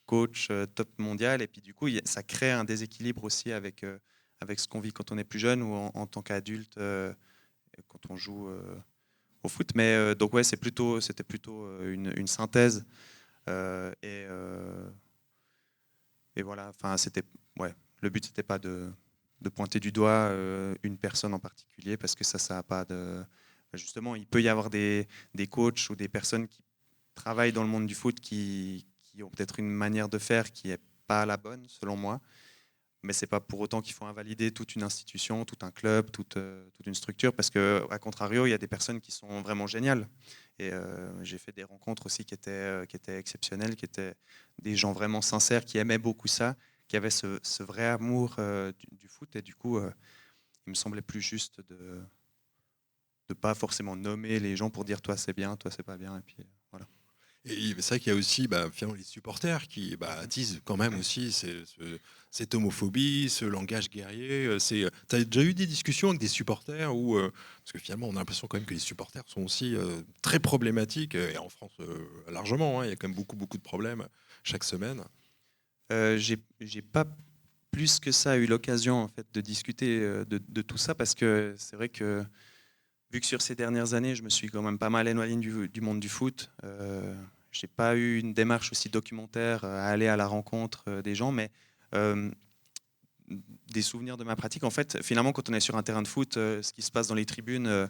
Speaker 2: coach top mondial, et puis du coup, ça crée un déséquilibre aussi avec ce qu'on vit quand on est plus jeune ou en tant qu'adulte quand on joue au foot. Mais donc ouais, c'était plutôt une synthèse et voilà. Enfin, ouais. Le but c'était pas de pointer du doigt une personne en particulier parce que ça a pas de. Justement, il peut y avoir des coachs ou des personnes qui travaillent dans le monde du foot qui ont peut-être une manière de faire qui est pas la bonne selon moi. Mais c'est pas pour autant qu'il faut invalider toute une institution, tout un club, toute une structure, parce que à contrario, il y a des personnes qui sont vraiment géniales. Et j'ai fait des rencontres aussi qui étaient exceptionnelles, qui étaient des gens vraiment sincères, qui aimaient beaucoup ça, qui avaient ce vrai amour du foot. Et du coup, il me semblait plus juste de ne pas forcément nommer les gens pour dire toi c'est bien, toi c'est pas bien. Et puis voilà.
Speaker 1: Et c'est vrai qu'il y a aussi finalement les supporters qui disent quand même aussi cette homophobie, ce langage guerrier. Tu as déjà eu des discussions avec des supporters parce que finalement on a l'impression quand même que les supporters sont aussi très problématiques, et en France largement, hein, il y a quand même beaucoup de problèmes chaque semaine.
Speaker 2: J'ai pas plus que ça eu l'occasion en fait de discuter de tout ça parce que c'est vrai que vu que sur ces dernières années je me suis quand même pas mal éloigné du monde du foot, j'ai pas eu une démarche aussi documentaire à aller à la rencontre des gens, mais euh, des souvenirs de ma pratique. En fait, finalement, quand on est sur un terrain de foot, ce qui se passe dans les tribunes,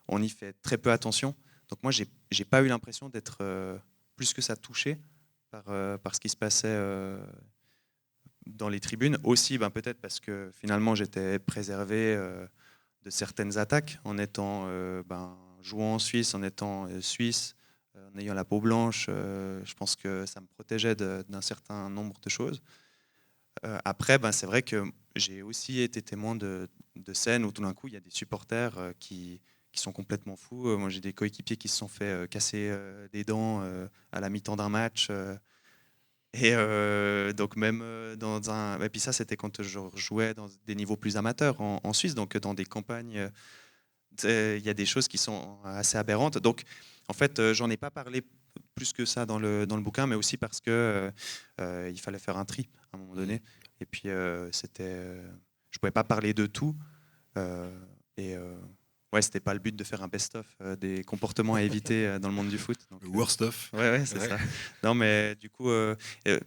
Speaker 2: on y fait très peu attention. Donc moi, j'ai pas eu l'impression d'être plus que ça touché par ce qui se passait dans les tribunes. Aussi, peut-être parce que finalement, j'étais préservé de certaines attaques en étant jouant en Suisse, en étant suisse, en ayant la peau blanche. Je pense que ça me protégeait d'un certain nombre de choses. Après, c'est vrai que j'ai aussi été témoin de scènes où tout d'un coup, il y a des supporters qui sont complètement fous. Moi, j'ai des coéquipiers qui se sont fait casser des dents à la mi-temps d'un match. Et donc même dans un... Et puis ça, c'était quand je jouais dans des niveaux plus amateurs en Suisse, donc dans des campagnes, il y a des choses qui sont assez aberrantes. Donc en fait, j'en ai pas parlé plus que ça dans le bouquin, mais aussi parce que il fallait faire un tri à un moment donné. Et puis je pouvais pas parler de tout. Et ouais, c'était pas le but de faire un best-of des comportements à éviter dans le monde du foot. Donc,
Speaker 1: Le worst of.
Speaker 2: ouais, c'est ça. Non, mais du coup,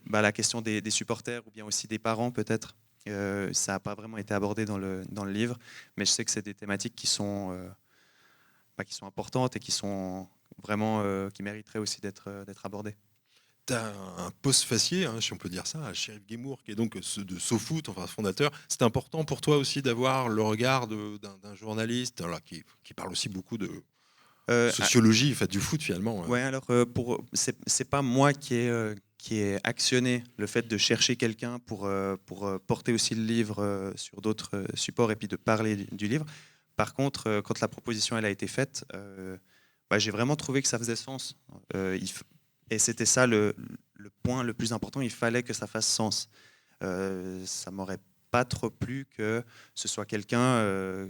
Speaker 2: la question des supporters ou bien aussi des parents peut-être, ça n'a pas vraiment été abordé dans le livre, mais je sais que c'est des thématiques qui sont importantes et qui sont vraiment qui mériteraient aussi d'être abordées.
Speaker 1: Tu as un postfacier, hein, si on peut dire ça, à Sheriff Guémour, qui est donc de SoFoot, enfin fondateur. C'est important pour toi aussi d'avoir le regard d'un journaliste qui parle aussi beaucoup de sociologie, en fait, du foot finalement.
Speaker 2: Ouais, alors c'est pas moi qui ai actionné le fait de chercher quelqu'un pour porter aussi le livre sur d'autres supports et puis de parler du livre. Par contre, quand la proposition elle a été faite, j'ai vraiment trouvé que ça faisait sens. Et c'était ça le point le plus important. Il fallait que ça fasse sens. Ça m'aurait pas trop plu que ce soit quelqu'un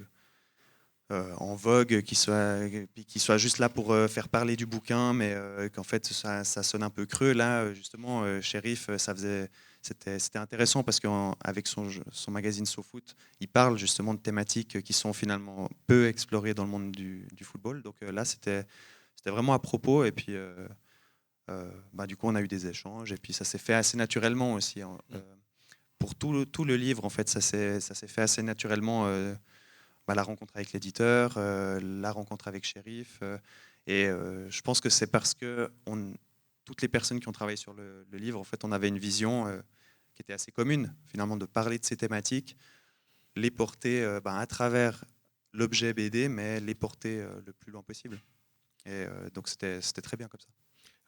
Speaker 2: en vogue, qui soit juste là pour faire parler du bouquin, mais qu'en fait ça sonne un peu creux. Là, justement, Sheriff, c'était intéressant parce qu'avec son magazine SoFoot, il parle justement de thématiques qui sont finalement peu explorées dans le monde du football. Donc là, c'était vraiment à propos. Et puis, du coup, on a eu des échanges. Et puis, ça s'est fait assez naturellement aussi. Pour tout le livre, en fait, ça s'est fait assez naturellement. La rencontre avec l'éditeur, la rencontre avec Sheriff. Et je pense que c'est parce que toutes les personnes qui ont travaillé sur le livre, en fait, on avait une vision qui était assez commune, finalement, de parler de ces thématiques, les porter à travers l'objet BD, mais les porter le plus loin possible. Et donc, c'était très bien comme ça.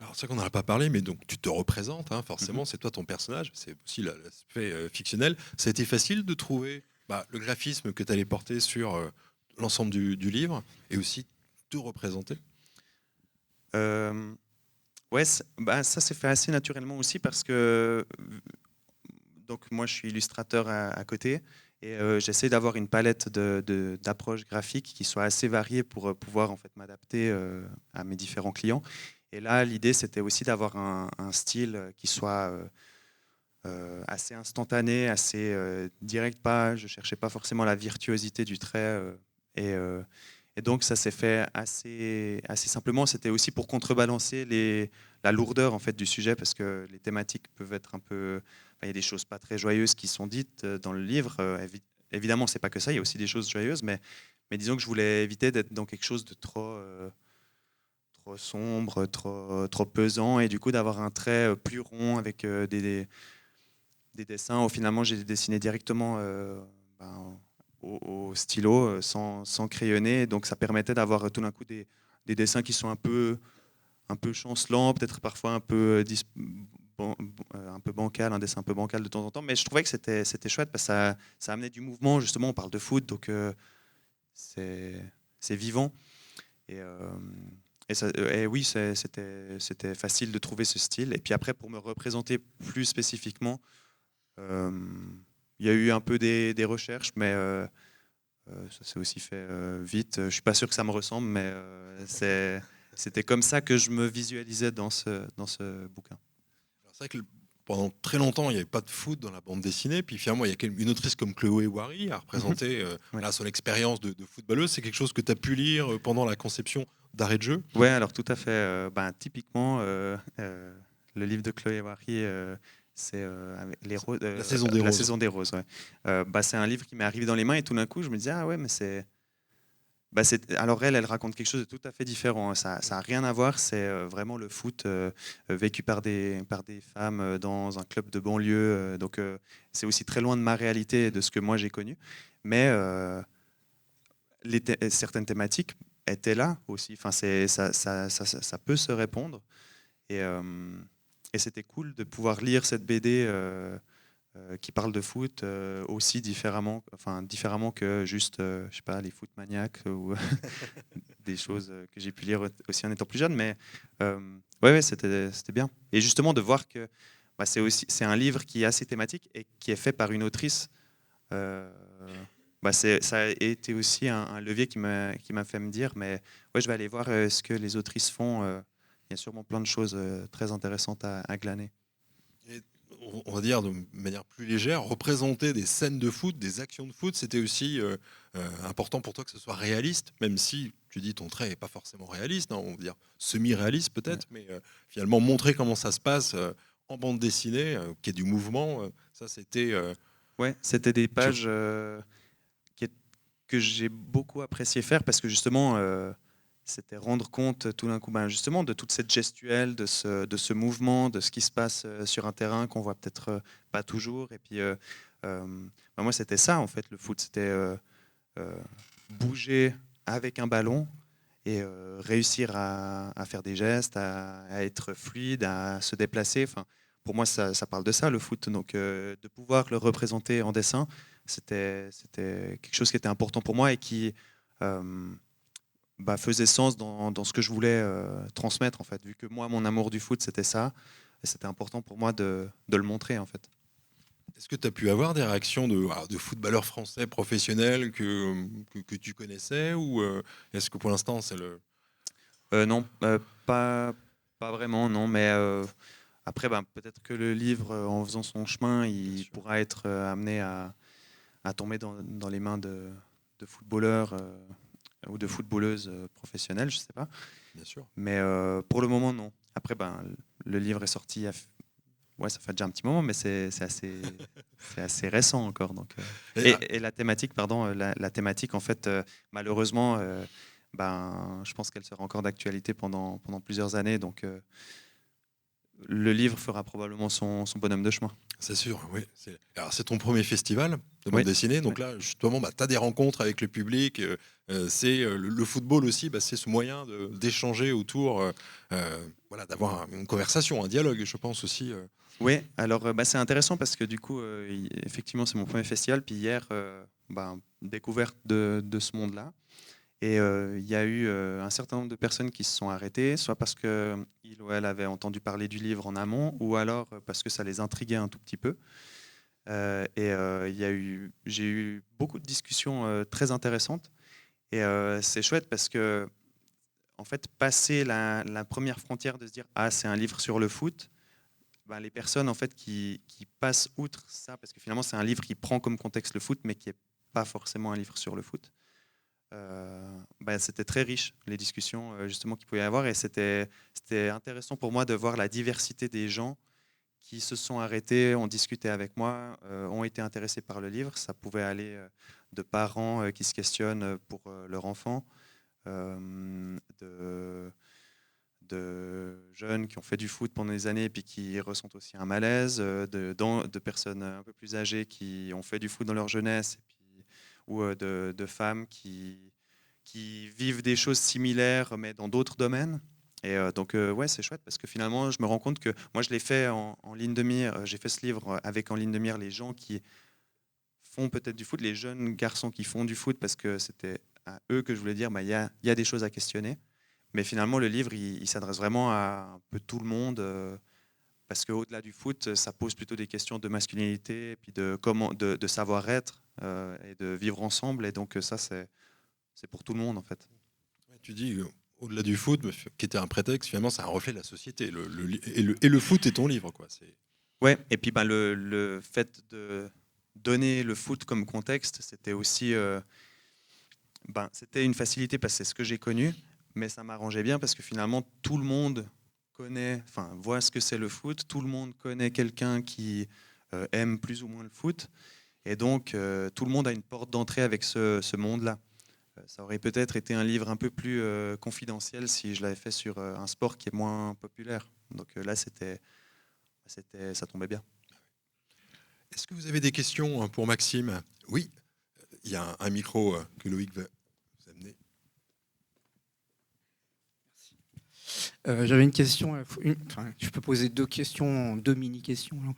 Speaker 1: Alors, c'est qu'on n'en a pas parlé, mais donc tu te représentes, hein, forcément, c'est toi ton personnage, c'est aussi l'aspect fictionnel. Ça a été facile de trouver le graphisme que tu allais porter sur l'ensemble du livre et aussi te représenter.
Speaker 2: Euh, ouais, ça s'est fait assez naturellement aussi parce que donc moi je suis illustrateur à côté et j'essaie d'avoir une palette d'approches graphiques qui soit assez variée pour pouvoir en fait m'adapter à mes différents clients. Et là, l'idée c'était aussi d'avoir un style qui soit assez instantané, assez direct. Pas, je cherchais pas forcément la virtuosité du trait et, euh, et donc ça s'est fait assez simplement. C'était aussi pour contrebalancer la lourdeur en fait du sujet parce que les thématiques peuvent être un peu. Il y a des choses pas très joyeuses qui sont dites dans le livre. Évidemment, c'est pas que ça. Il y a aussi des choses joyeuses, mais disons que je voulais éviter d'être dans quelque chose de trop sombre, trop pesant, et du coup d'avoir un trait plus rond avec des dessins où finalement j'ai dessiné directement ben, au stylo sans crayonner. Donc ça permettait d'avoir tout d'un coup des dessins qui sont un peu chancelants, peut-être parfois un peu, un peu bancal, un dessin un peu bancal de temps en temps. Mais je trouvais que c'était chouette parce que ça amenait du mouvement. Justement, on parle de foot, donc c'est vivant. Et, euh, et oui, c'était facile de trouver ce style. Et puis après, pour me représenter plus spécifiquement, euh, il y a eu un peu des recherches, mais ça s'est aussi fait vite. Je suis pas sûr que ça me ressemble, mais c'était comme ça que je me visualisais dans ce bouquin.
Speaker 1: Alors, c'est vrai que pendant très longtemps, il n'y avait pas de foot dans la bande dessinée. Puis finalement, il y a une autrice comme Chloé Wary à représenter
Speaker 2: Ouais.
Speaker 1: son expérience de footballeuse. C'est quelque chose que tu as pu lire pendant la conception d'Arrêt de jeu.
Speaker 2: Ouais, alors tout à fait. Typiquement, le livre de Chloé Wary, c'est avec
Speaker 1: La saison des
Speaker 2: la
Speaker 1: roses.
Speaker 2: saison des roses. Ouais. C'est un livre qui m'est arrivé dans les mains et tout d'un coup, je me disais, ah ouais, mais alors elle raconte quelque chose de tout à fait différent, hein. Ça n'a rien à voir. C'est vraiment le foot vécu par des femmes dans un club de banlieue. Donc c'est aussi très loin de ma réalité et de ce que moi j'ai connu. Mais certaines thématiques étaient là aussi. Enfin, ça peut se répondre. Et, euh, et c'était cool de pouvoir lire cette BD qui parle de foot aussi différemment que juste, je sais pas, les foot maniaques ou des choses que j'ai pu lire aussi en étant plus jeune. Mais ouais, c'était bien. Et justement de voir que c'est un livre qui est assez thématique et qui est fait par une autrice. euh, Ça a été aussi un levier qui m'a fait me dire, mais ouais, je vais aller voir ce que les autrices font. Il y a sûrement plein de choses très intéressantes à glaner.
Speaker 1: Et on va dire de manière plus légère, représenter des scènes de foot, des actions de foot, c'était aussi important pour toi que ce soit réaliste, même si tu dis ton trait n'est pas forcément réaliste, hein, on va dire semi-réaliste
Speaker 2: Ouais.
Speaker 1: peut-être, mais finalement montrer comment ça se passe en bande dessinée, qu'il y ait du mouvement, ça c'était
Speaker 2: Ouais, c'était des
Speaker 1: quelque chose.
Speaker 2: pages que j'ai beaucoup apprécié faire parce que justement, c'était rendre compte tout d'un coup, justement, de toute cette gestuelle, de ce mouvement, de ce qui se passe sur un terrain qu'on voit peut-être pas toujours. Et puis, moi, c'était ça, en fait, le foot. C'était euh, bouger avec un ballon et réussir à faire des gestes, à être fluide, à se déplacer. Enfin, pour moi, ça parle de ça, le foot. Donc, de pouvoir le représenter en dessin, c'était quelque chose qui était important pour moi et qui euh, faisait sens dans ce que je voulais transmettre, en fait. Vu que moi, mon amour du foot, c'était ça, et c'était important pour moi de le montrer, en fait.
Speaker 1: Est-ce que tu as pu avoir des réactions de footballeurs français professionnels que tu connaissais ou est-ce que pour l'instant c'est le...
Speaker 2: Non, pas vraiment, non. Mais après, peut-être que le livre, en faisant son chemin,
Speaker 1: Bien
Speaker 2: il
Speaker 1: sûr,
Speaker 2: pourra être amené à tomber dans les mains de footballeurs ou de footballeuses professionnelles, je sais pas.
Speaker 1: bien sûr.
Speaker 2: Mais pour le moment, non. Après, le livre est sorti, ouais, ça fait déjà un petit moment, mais c'est assez récent encore. Donc,
Speaker 1: Et, ah,
Speaker 2: et la thématique, pardon, la thématique, en fait, malheureusement, je pense qu'elle sera encore d'actualité pendant plusieurs années. Donc, le livre fera probablement son bonhomme de chemin.
Speaker 1: c'est sûr, oui. Alors, c'est ton premier festival de bande
Speaker 2: Oui,
Speaker 1: dessinée.
Speaker 2: oui,
Speaker 1: Donc là, justement, tu as des rencontres avec le public. Le football aussi, c'est ce moyen d'échanger autour voilà, d'avoir une conversation, un dialogue, je pense aussi.
Speaker 2: Oui, alors c'est intéressant parce que du coup, effectivement, c'est mon premier festival. Puis hier, découverte de ce monde-là. Et il y a eu un certain nombre de personnes qui se sont arrêtées, soit parce qu'il ou elle avait entendu parler du livre en amont, ou alors parce que ça les intriguait un tout petit peu. J'ai eu beaucoup de discussions très intéressantes. Et c'est chouette parce que, en fait, passer la première frontière de se dire ah, c'est un livre sur le foot, ben, les personnes en fait, qui passent outre ça, parce que finalement, c'est un livre qui prend comme contexte le foot, mais qui n'est pas forcément un livre sur le foot. C'était très riche, les discussions justement qu'il pouvait y avoir. Et c'était intéressant pour moi de voir la diversité des gens qui se sont arrêtés, ont discuté avec moi, ont été intéressés par le livre. Ça pouvait aller de parents qui se questionnent pour leur enfant, de jeunes qui ont fait du foot pendant des années et puis qui ressentent aussi un malaise, de personnes un peu plus âgées qui ont fait du foot dans leur jeunesse, et puis, ou de femmes qui vivent des choses similaires mais dans d'autres domaines. Et ouais, c'est chouette parce que finalement, je me rends compte que moi, je l'ai fait en ligne de mire. J'ai fait ce livre avec en ligne de mire les gens qui font peut-être du foot, les jeunes garçons qui font du foot, parce que c'était à eux que je voulais dire, il y a des choses à questionner. Mais finalement, le livre, il s'adresse vraiment à un peu tout le monde, parce qu'au-delà du foot, ça pose plutôt des questions de masculinité, et puis de savoir-être et de vivre ensemble. Et donc ça, c'est pour tout le monde, en fait.
Speaker 1: Tu dis, au-delà du foot, qui était un prétexte, finalement, c'est un reflet de la société. Et le foot est ton livre, quoi.
Speaker 2: Ouais, et puis le fait de donner le foot comme contexte, c'était aussi c'était une facilité parce que c'est ce que j'ai connu, mais ça m'arrangeait bien parce que finalement tout le monde voit ce que c'est le foot, tout le monde connaît quelqu'un qui aime plus ou moins le foot, et donc tout le monde a une porte d'entrée avec ce monde-là. Ça aurait peut-être été un livre un peu plus confidentiel si je l'avais fait sur un sport qui est moins populaire. Donc là, ça tombait bien.
Speaker 1: Est-ce que vous avez des questions pour Maxime? Oui, il y a un micro que Loïc va vous amener.
Speaker 3: J'avais une question. Je peux poser deux questions, deux mini-questions.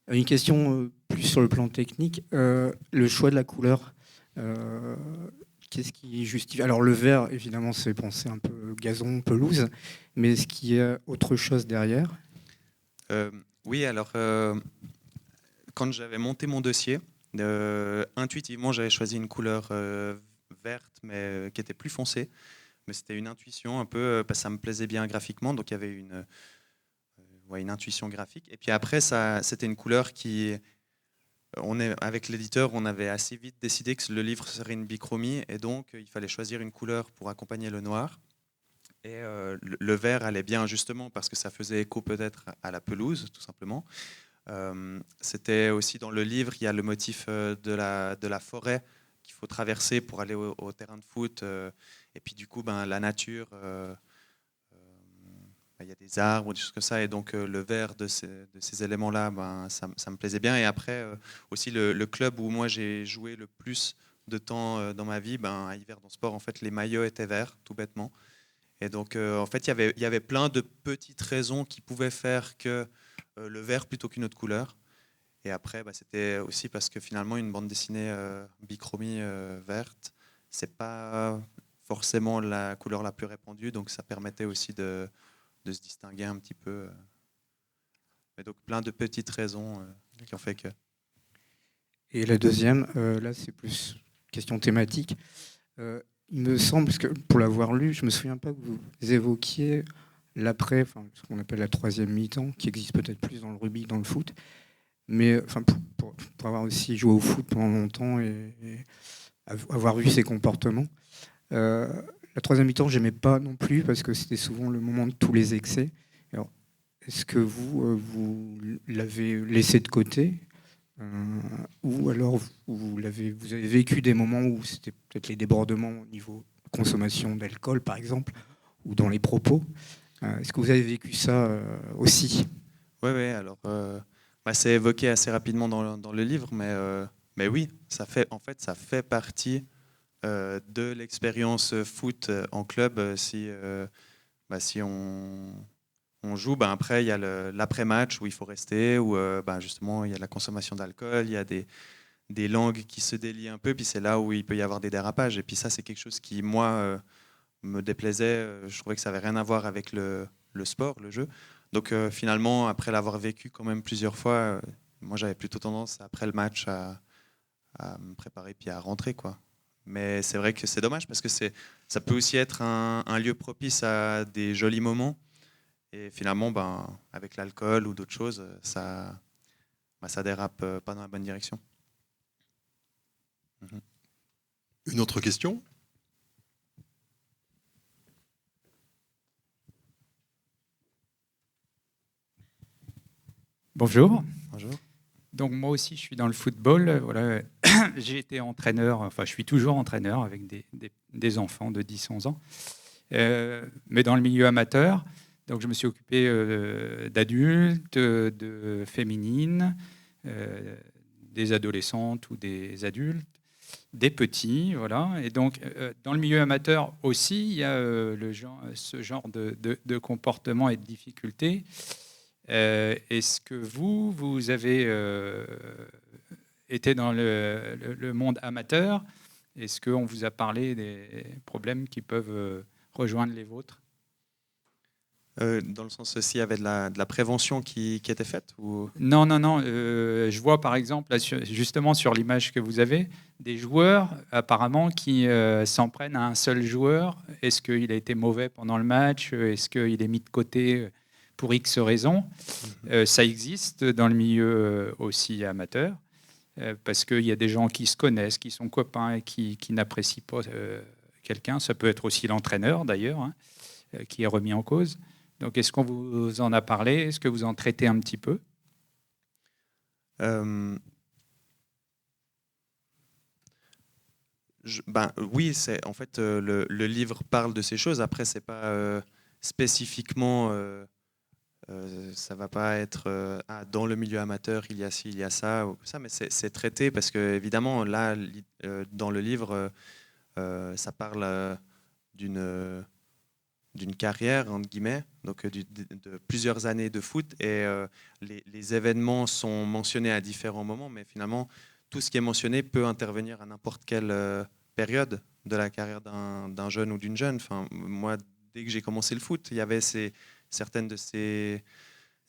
Speaker 3: Une question plus sur le plan technique. Le choix de la couleur. Qu'est-ce qui justifie? Alors le vert, évidemment, c'est penser un peu gazon, pelouse, mais est-ce qu'il y a autre chose derrière?
Speaker 2: Oui, alors quand j'avais monté mon dossier, intuitivement, j'avais choisi une couleur verte, mais qui était plus foncée. Mais c'était une intuition un peu, parce que ça me plaisait bien graphiquement, donc il y avait une intuition graphique. Et puis après, c'était une couleur qui... avec l'éditeur, on avait assez vite décidé que le livre serait une bichromie, et donc il fallait choisir une couleur pour accompagner le noir. Et le vert allait bien justement parce que ça faisait écho peut-être à la pelouse, tout simplement. C'était aussi dans le livre, il y a le motif de la forêt qu'il faut traverser pour aller au terrain de foot. Et puis du coup, la nature, il y a des arbres, des choses comme ça. Et donc le vert de ces éléments-là, ça me plaisait bien. Et après, aussi le club où moi j'ai joué le plus de temps dans ma vie, à Hiver dans Sport, en fait, les maillots étaient verts, tout bêtement. Et donc, en fait, il y avait plein de petites raisons qui pouvaient faire que le vert plutôt qu'une autre couleur. Et après, c'était aussi parce que finalement, une bande dessinée bichromie verte, c'est pas forcément la couleur la plus répandue, donc ça permettait aussi de se distinguer un petit peu. Mais donc, plein de petites raisons qui ont fait que...
Speaker 3: Et la deuxième, là, c'est plus question thématique. Il me semble, parce que pour l'avoir lu, je me souviens pas que vous évoquiez l'après, ce qu'on appelle la troisième mi-temps, qui existe peut-être plus dans le rugby que dans le foot. Mais pour avoir aussi joué au foot pendant longtemps et avoir vu ces comportements, la troisième mi-temps, j'aimais pas non plus parce que c'était souvent le moment de tous les excès. Alors, est-ce que vous l'avez laissé de côté ou alors vous avez vécu des moments où c'était peut-être les débordements au niveau consommation d'alcool, par exemple, ou dans les propos? Est-ce que vous avez vécu ça aussi?
Speaker 2: Oui, alors c'est évoqué assez rapidement dans le livre, mais oui, ça fait partie de l'expérience foot en club si on on joue, après, il y a l'après-match où il faut rester, où justement, il y a la consommation d'alcool, il y a des langues qui se délient un peu, puis c'est là où il peut y avoir des dérapages. Et puis ça, c'est quelque chose qui, moi, me déplaisait. Je trouvais que ça n'avait rien à voir avec le sport, le jeu. Donc finalement, après l'avoir vécu quand même plusieurs fois, moi, j'avais plutôt tendance, après le match, à me préparer puis à rentrer, quoi. Mais c'est vrai que c'est dommage parce que ça peut aussi être un lieu propice à des jolis moments. Et finalement, avec l'alcool ou d'autres choses, ça dérape pas dans la bonne direction.
Speaker 1: Une autre question ?
Speaker 4: Bonjour.
Speaker 2: Bonjour.
Speaker 4: Donc moi aussi, je suis dans le football. Voilà. J'ai été entraîneur, enfin je suis toujours entraîneur avec des enfants de 10-11 ans, mais dans le milieu amateur. Donc je me suis occupé d'adultes, de féminines, des adolescentes ou des adultes, des petits, voilà. Et donc dans le milieu amateur aussi, il y a ce genre de comportement et de difficultés. Est-ce que vous avez été dans le monde amateur? Est-ce qu'on vous a parlé des problèmes qui peuvent rejoindre les vôtres?
Speaker 2: Dans le sens s'il y avait de la prévention qui était faite ou...
Speaker 4: Non. Je vois par exemple, là, justement sur l'image que vous avez, des joueurs apparemment qui s'en prennent à un seul joueur. Est-ce qu'il a été mauvais pendant le match? Est-ce qu'il est mis de côté pour X raisons? Ça existe dans le milieu aussi amateur, parce qu'il y a des gens qui se connaissent, qui sont copains et qui n'apprécient pas quelqu'un. Ça peut être aussi l'entraîneur d'ailleurs, hein, qui est remis en cause. Donc est-ce qu'on vous en a parlé? Est-ce que vous en traitez un petit peu?
Speaker 2: Oui, en fait, le livre parle de ces choses. Après, c'est pas spécifiquement... ça va pas être dans le milieu amateur il y a ci, il y a ça ou ça, mais c'est traité parce que évidemment là dans le livre ça parle d'une carrière entre guillemets, donc de plusieurs années de foot et les événements sont mentionnés à différents moments, mais finalement tout ce qui est mentionné peut intervenir à n'importe quelle période de la carrière d'un jeune ou d'une jeune. Enfin, moi, dès que j'ai commencé le foot, il y avait certaines de ces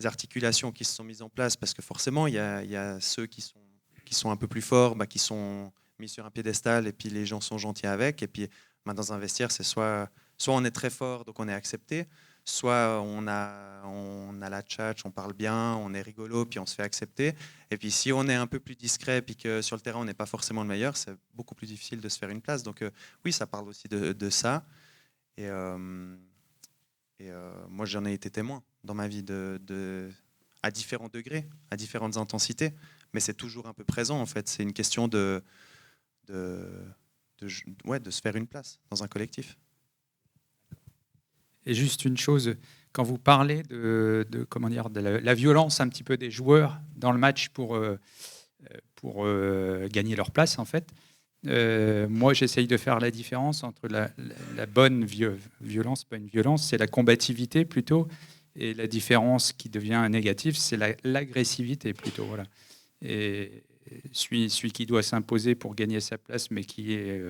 Speaker 2: articulations qui se sont mises en place parce que forcément, il y a ceux qui sont un peu plus forts, qui sont mis sur un piédestal et puis les gens sont gentils avec. Et puis dans un vestiaire, c'est soit on est très fort, donc on est accepté, soit on a la tchatche, on parle bien, on est rigolo, puis on se fait accepter. Et puis si on est un peu plus discret, puis que sur le terrain, on n'est pas forcément le meilleur, c'est beaucoup plus difficile de se faire une place. Donc oui, ça parle aussi de ça. Et moi, j'en ai été témoin dans ma vie à différents degrés, à différentes intensités, mais c'est toujours un peu présent en fait. C'est une question de se faire une place dans un collectif.
Speaker 4: Et juste une chose, quand vous parlez de la violence un petit peu des joueurs dans le match pour gagner leur place, en fait, moi, j'essaye de faire la différence entre la bonne violence, pas une violence, c'est la combativité plutôt, et la différence qui devient négative, c'est l'agressivité plutôt. Voilà. Et celui qui doit s'imposer pour gagner sa place, mais qui est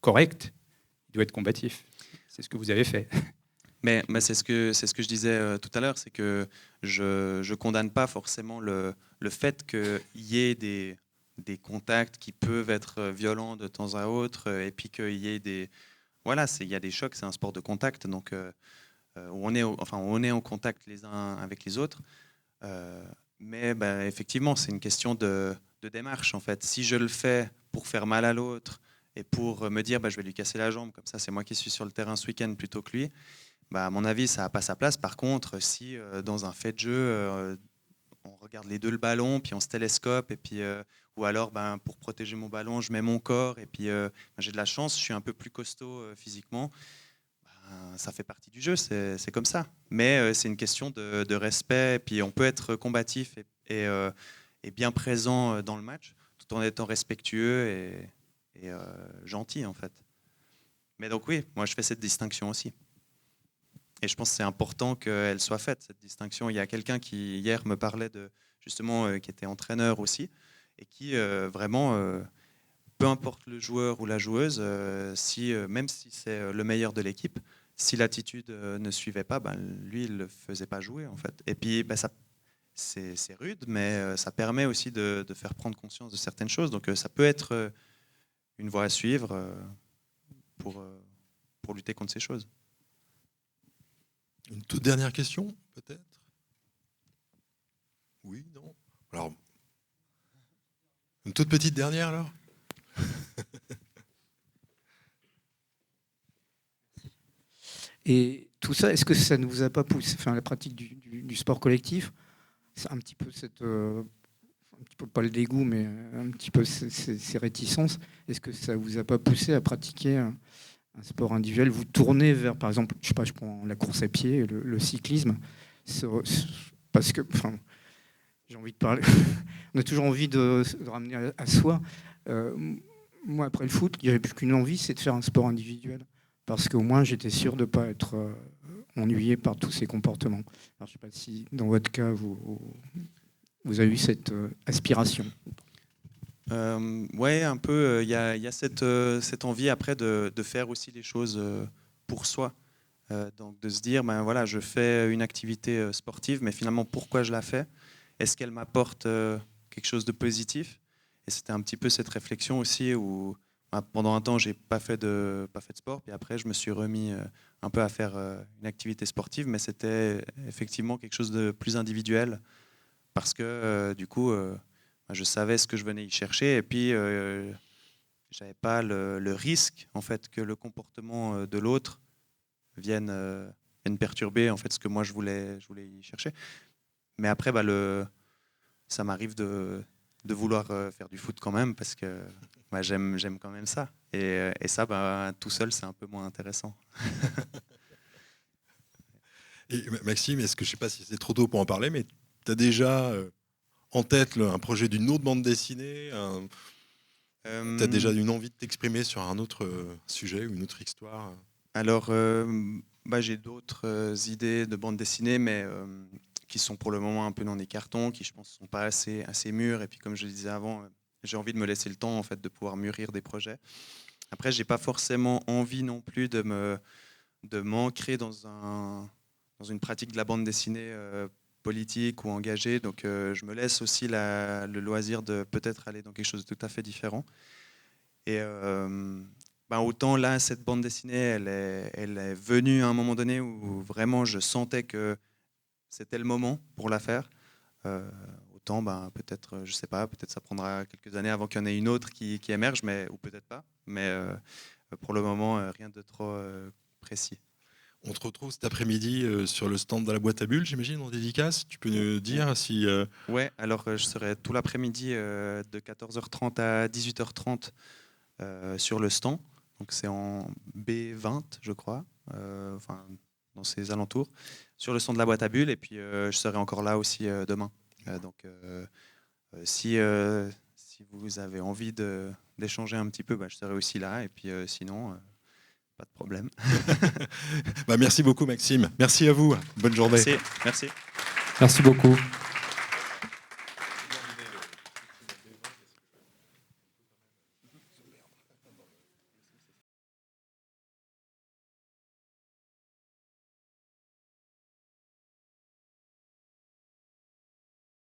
Speaker 4: correct, il doit être combatif. C'est ce que vous avez fait.
Speaker 2: Mais c'est ce que je disais tout à l'heure, c'est que je condamne pas forcément le fait qu'il y ait des contacts qui peuvent être violents de temps à autre, et puis qu'il y ait il y a des chocs, c'est un sport de contact, donc où on est en contact les uns avec les autres. Mais effectivement, c'est une question de démarche en fait. Si je le fais pour faire mal à l'autre et pour me dire je vais lui casser la jambe, comme ça c'est moi qui suis sur le terrain ce week-end plutôt que lui, à mon avis ça n'a pas sa place. Par contre, si dans un fait de jeu, on regarde les deux le ballon, puis on se télescope, et puis, ou alors pour protéger mon ballon, je mets mon corps, et puis j'ai de la chance, je suis un peu plus costaud physiquement, ça fait partie du jeu, c'est comme ça. Mais c'est une question de respect, et puis on peut être combatif et bien présent dans le match, tout en étant respectueux et gentil en fait. Mais donc oui, moi je fais cette distinction aussi. Et je pense que c'est important qu'elle soit faite, cette distinction. Il y a quelqu'un qui, hier, me parlait de, justement, qui était entraîneur aussi, et qui, vraiment, peu importe le joueur ou la joueuse, même si c'est le meilleur de l'équipe, si l'attitude ne suivait pas, lui, il ne le faisait pas jouer, en fait. Et puis, c'est rude, mais ça permet aussi de faire prendre conscience de certaines choses. Donc, ça peut être une voie à suivre pour lutter contre ces choses.
Speaker 1: Une toute dernière question, peut-être? Oui, non? Alors, une toute petite dernière, alors?
Speaker 3: Et tout ça, est-ce que ça ne vous a pas poussé, enfin, la pratique du sport collectif, c'est un petit peu un petit peu pas le dégoût, mais un petit peu ces réticences, est-ce que ça vous a pas poussé à pratiquer un sport individuel, vous tournez vers, par exemple, je sais pas, je prends la course à pied, le cyclisme, parce que, enfin, j'ai envie de parler, on a toujours envie de ramener à soi. Moi, après le foot, il n'y avait plus qu'une envie, c'est de faire un sport individuel, parce qu'au moins, j'étais sûr de ne pas être ennuyé par tous ces comportements. Alors, je ne sais pas si, dans votre cas, vous avez eu cette aspiration.
Speaker 2: Ouais, un peu. Il y a cette envie après de faire aussi les choses pour soi. Donc de se dire, voilà, je fais une activité sportive, mais finalement, pourquoi je la fais? Est-ce qu'elle m'apporte quelque chose de positif? Et c'était un petit peu cette réflexion aussi où pendant un temps, j'ai pas fait de sport, puis après, je me suis remis un peu à faire une activité sportive, mais c'était effectivement quelque chose de plus individuel parce que du coup, je savais ce que je venais y chercher, et puis j'avais pas le risque en fait que le comportement de l'autre vienne perturber en fait ce que moi je voulais y chercher. Mais après, ça m'arrive de vouloir faire du foot quand même parce que j'aime quand même ça. Et ça, tout seul, c'est un peu moins intéressant.
Speaker 1: Et Maxime, est-ce que je sais pas si c'est trop tôt pour en parler, mais tu as déjà en tête un projet d'une autre bande dessinée? Tu as déjà une envie de t'exprimer sur un autre sujet ou une autre histoire?
Speaker 2: Alors, j'ai d'autres idées de bande dessinée, mais qui sont pour le moment un peu dans des cartons, qui je pense ne sont pas assez mûrs. Et puis comme je le disais avant, j'ai envie de me laisser le temps en fait, de pouvoir mûrir des projets. Après, je n'ai pas forcément envie non plus de m'ancrer dans une pratique de la bande dessinée politique ou engagée. Donc je me laisse aussi le loisir de peut-être aller dans quelque chose de tout à fait différent. Et autant là, cette bande dessinée, elle est venue à un moment donné où vraiment je sentais que c'était le moment pour la faire. Autant, peut-être, je sais pas, peut-être ça prendra quelques années avant qu'il y en ait une autre qui émerge, ou peut-être pas. Mais pour le moment, rien de trop précis.
Speaker 1: On te retrouve cet après-midi sur le stand de la boîte à bulles, j'imagine, en dédicace. Tu peux nous dire si...
Speaker 2: Ouais, alors je serai tout l'après-midi de 14h30 à 18h30 sur le stand. Donc c'est en B20, je crois, dans ces alentours, sur le stand de la boîte à bulles. Et puis je serai encore là aussi demain. Donc si vous avez envie d'échanger un petit peu, je serai aussi là. Et puis sinon, pas de problème.
Speaker 1: Merci beaucoup Maxime. Merci à vous. Bonne journée.
Speaker 2: Merci.
Speaker 4: Merci beaucoup.